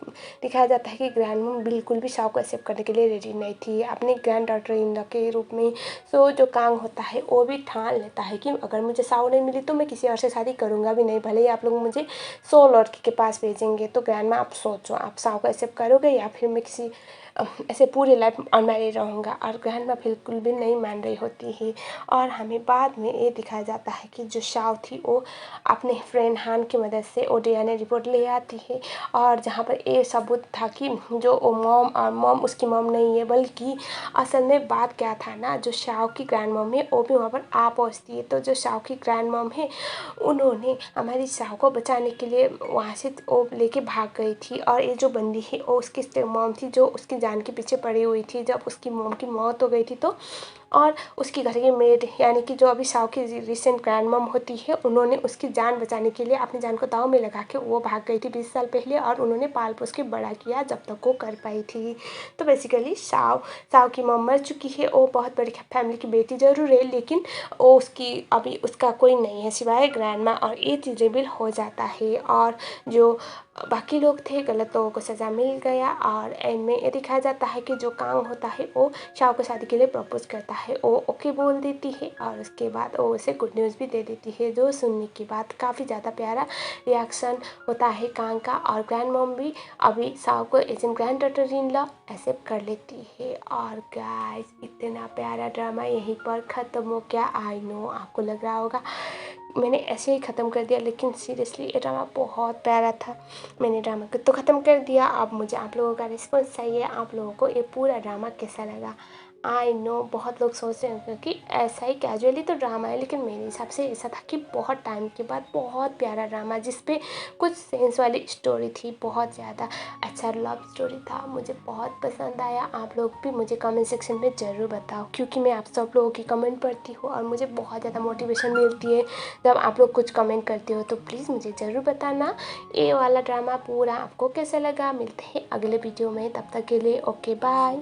दिखाया जाता है कि ग्रैंड मॉम बिल्कुल भी शाओ को एक्सेप्ट करने के लिए रेडी नहीं थी अपने ग्रैंड डॉटर इन लॉ के रूप में। सो जो कांग होता है वो भी ठान लेता है कि अगर मुझे शाओ नहीं मिली तो मैं किसी और से शादी करूँगा भी नहीं, भले ही आप लोग मुझे 100 लड़की के पास भेजेंगे। तो ग्रैंड माँ आप सोचो, आप शाओ को एक्सेप्ट करोगे या फिर मैं किसी ऐसे पूरे लाइफ अनमैरिड रहूँगा, और ग्रैंडमा बिल्कुल भी नहीं मान रही होती है। और हमें बाद में ये दिखाया जाता है कि जो शाओ थी वो अपने फ्रेंड हान की मदद से वो DNA रिपोर्ट ले आती है, और जहाँ पर ये सबूत था कि जो वो मॉम उसकी मॉम नहीं है, बल्कि असल में बात क्या था ना, जो शाओ की ग्रैंड मॉम है वो भी वहाँ पर आ पहुँचती है। तो जो शाओ की ग्रैंड मॉम है उन्होंने हमारी शाओ को बचाने के लिए वहाँ से वो लेके भाग गई थी, और ये जो बंदी है वो उसकी मॉम थी जो उसकी जान के पीछे पड़ी हुई थी जब उसकी मॉम की मौत हो गई थी। तो और उसकी घर की मेड यानी कि जो अभी शाओ की रिसेंट ग्रैंड मॉम होती है, उन्होंने उसकी जान बचाने के लिए अपनी जान को दांव में लगा के वो भाग गई थी 20 साल पहले, और उन्होंने पाल पोस के बड़ा किया जब तक वो कर पाई थी। तो बेसिकली शाओ की मॉम मर चुकी है। वो बहुत बड़ी फैमिली की बेटी ज़रूर है, लेकिन वो उसकी अभी उसका कोई नहीं है सिवाय ग्रैंड माँ, और ये चीज़ रिवील हो जाता है। और जो बाकी लोग थे गलत लोगों को सज़ा मिल गया, और एंड में ये दिखाया जाता है कि जो कांग होता है वो शाओ को शादी के लिए प्रपोज करता है, वो ओके बोल देती है, और उसके बाद वो उसे गुड न्यूज़ भी दे देती है, जो सुनने के बाद काफ़ी ज़्यादा प्यारा रिएक्शन होता है कांग का। और ग्रैंड मॉम भी अभी शाओ को as an granddaughter in law accept कर लेती है। और गाइस इतना प्यारा ड्रामा यहीं पर ख़त्म हो गया। आई नो आपको लग रहा होगा मैंने ऐसे ही ख़त्म कर दिया, लेकिन सीरियसली ये ड्रामा बहुत प्यारा था। मैंने ड्रामा को तो ख़त्म कर दिया, अब मुझे आप लोगों का रिस्पॉन्स चाहिए। आप लोगों को ये पूरा ड्रामा कैसा लगा? आई नो बहुत लोग सोच रहे होंगे कि ऐसा ही कैजुअली तो ड्रामा है, लेकिन मेरे हिसाब से ऐसा था कि बहुत टाइम के बाद बहुत प्यारा ड्रामा जिसपे कुछ सेंस वाली स्टोरी थी, बहुत ज़्यादा अच्छा लव स्टोरी था, मुझे बहुत पसंद आया। आप लोग भी मुझे कमेंट सेक्शन में ज़रूर बताओ, क्योंकि मैं आप सब लोगों की कमेंट पढ़ती हूँ और मुझे बहुत ज़्यादा मोटिवेशन मिलती है जब आप लोग कुछ कमेंट करते हो। तो प्लीज़ मुझे ज़रूर बताना ये वाला ड्रामा पूरा आपको कैसा लगा। मिलते हैं अगले वीडियो में, तब तक के लिए ओके बाय।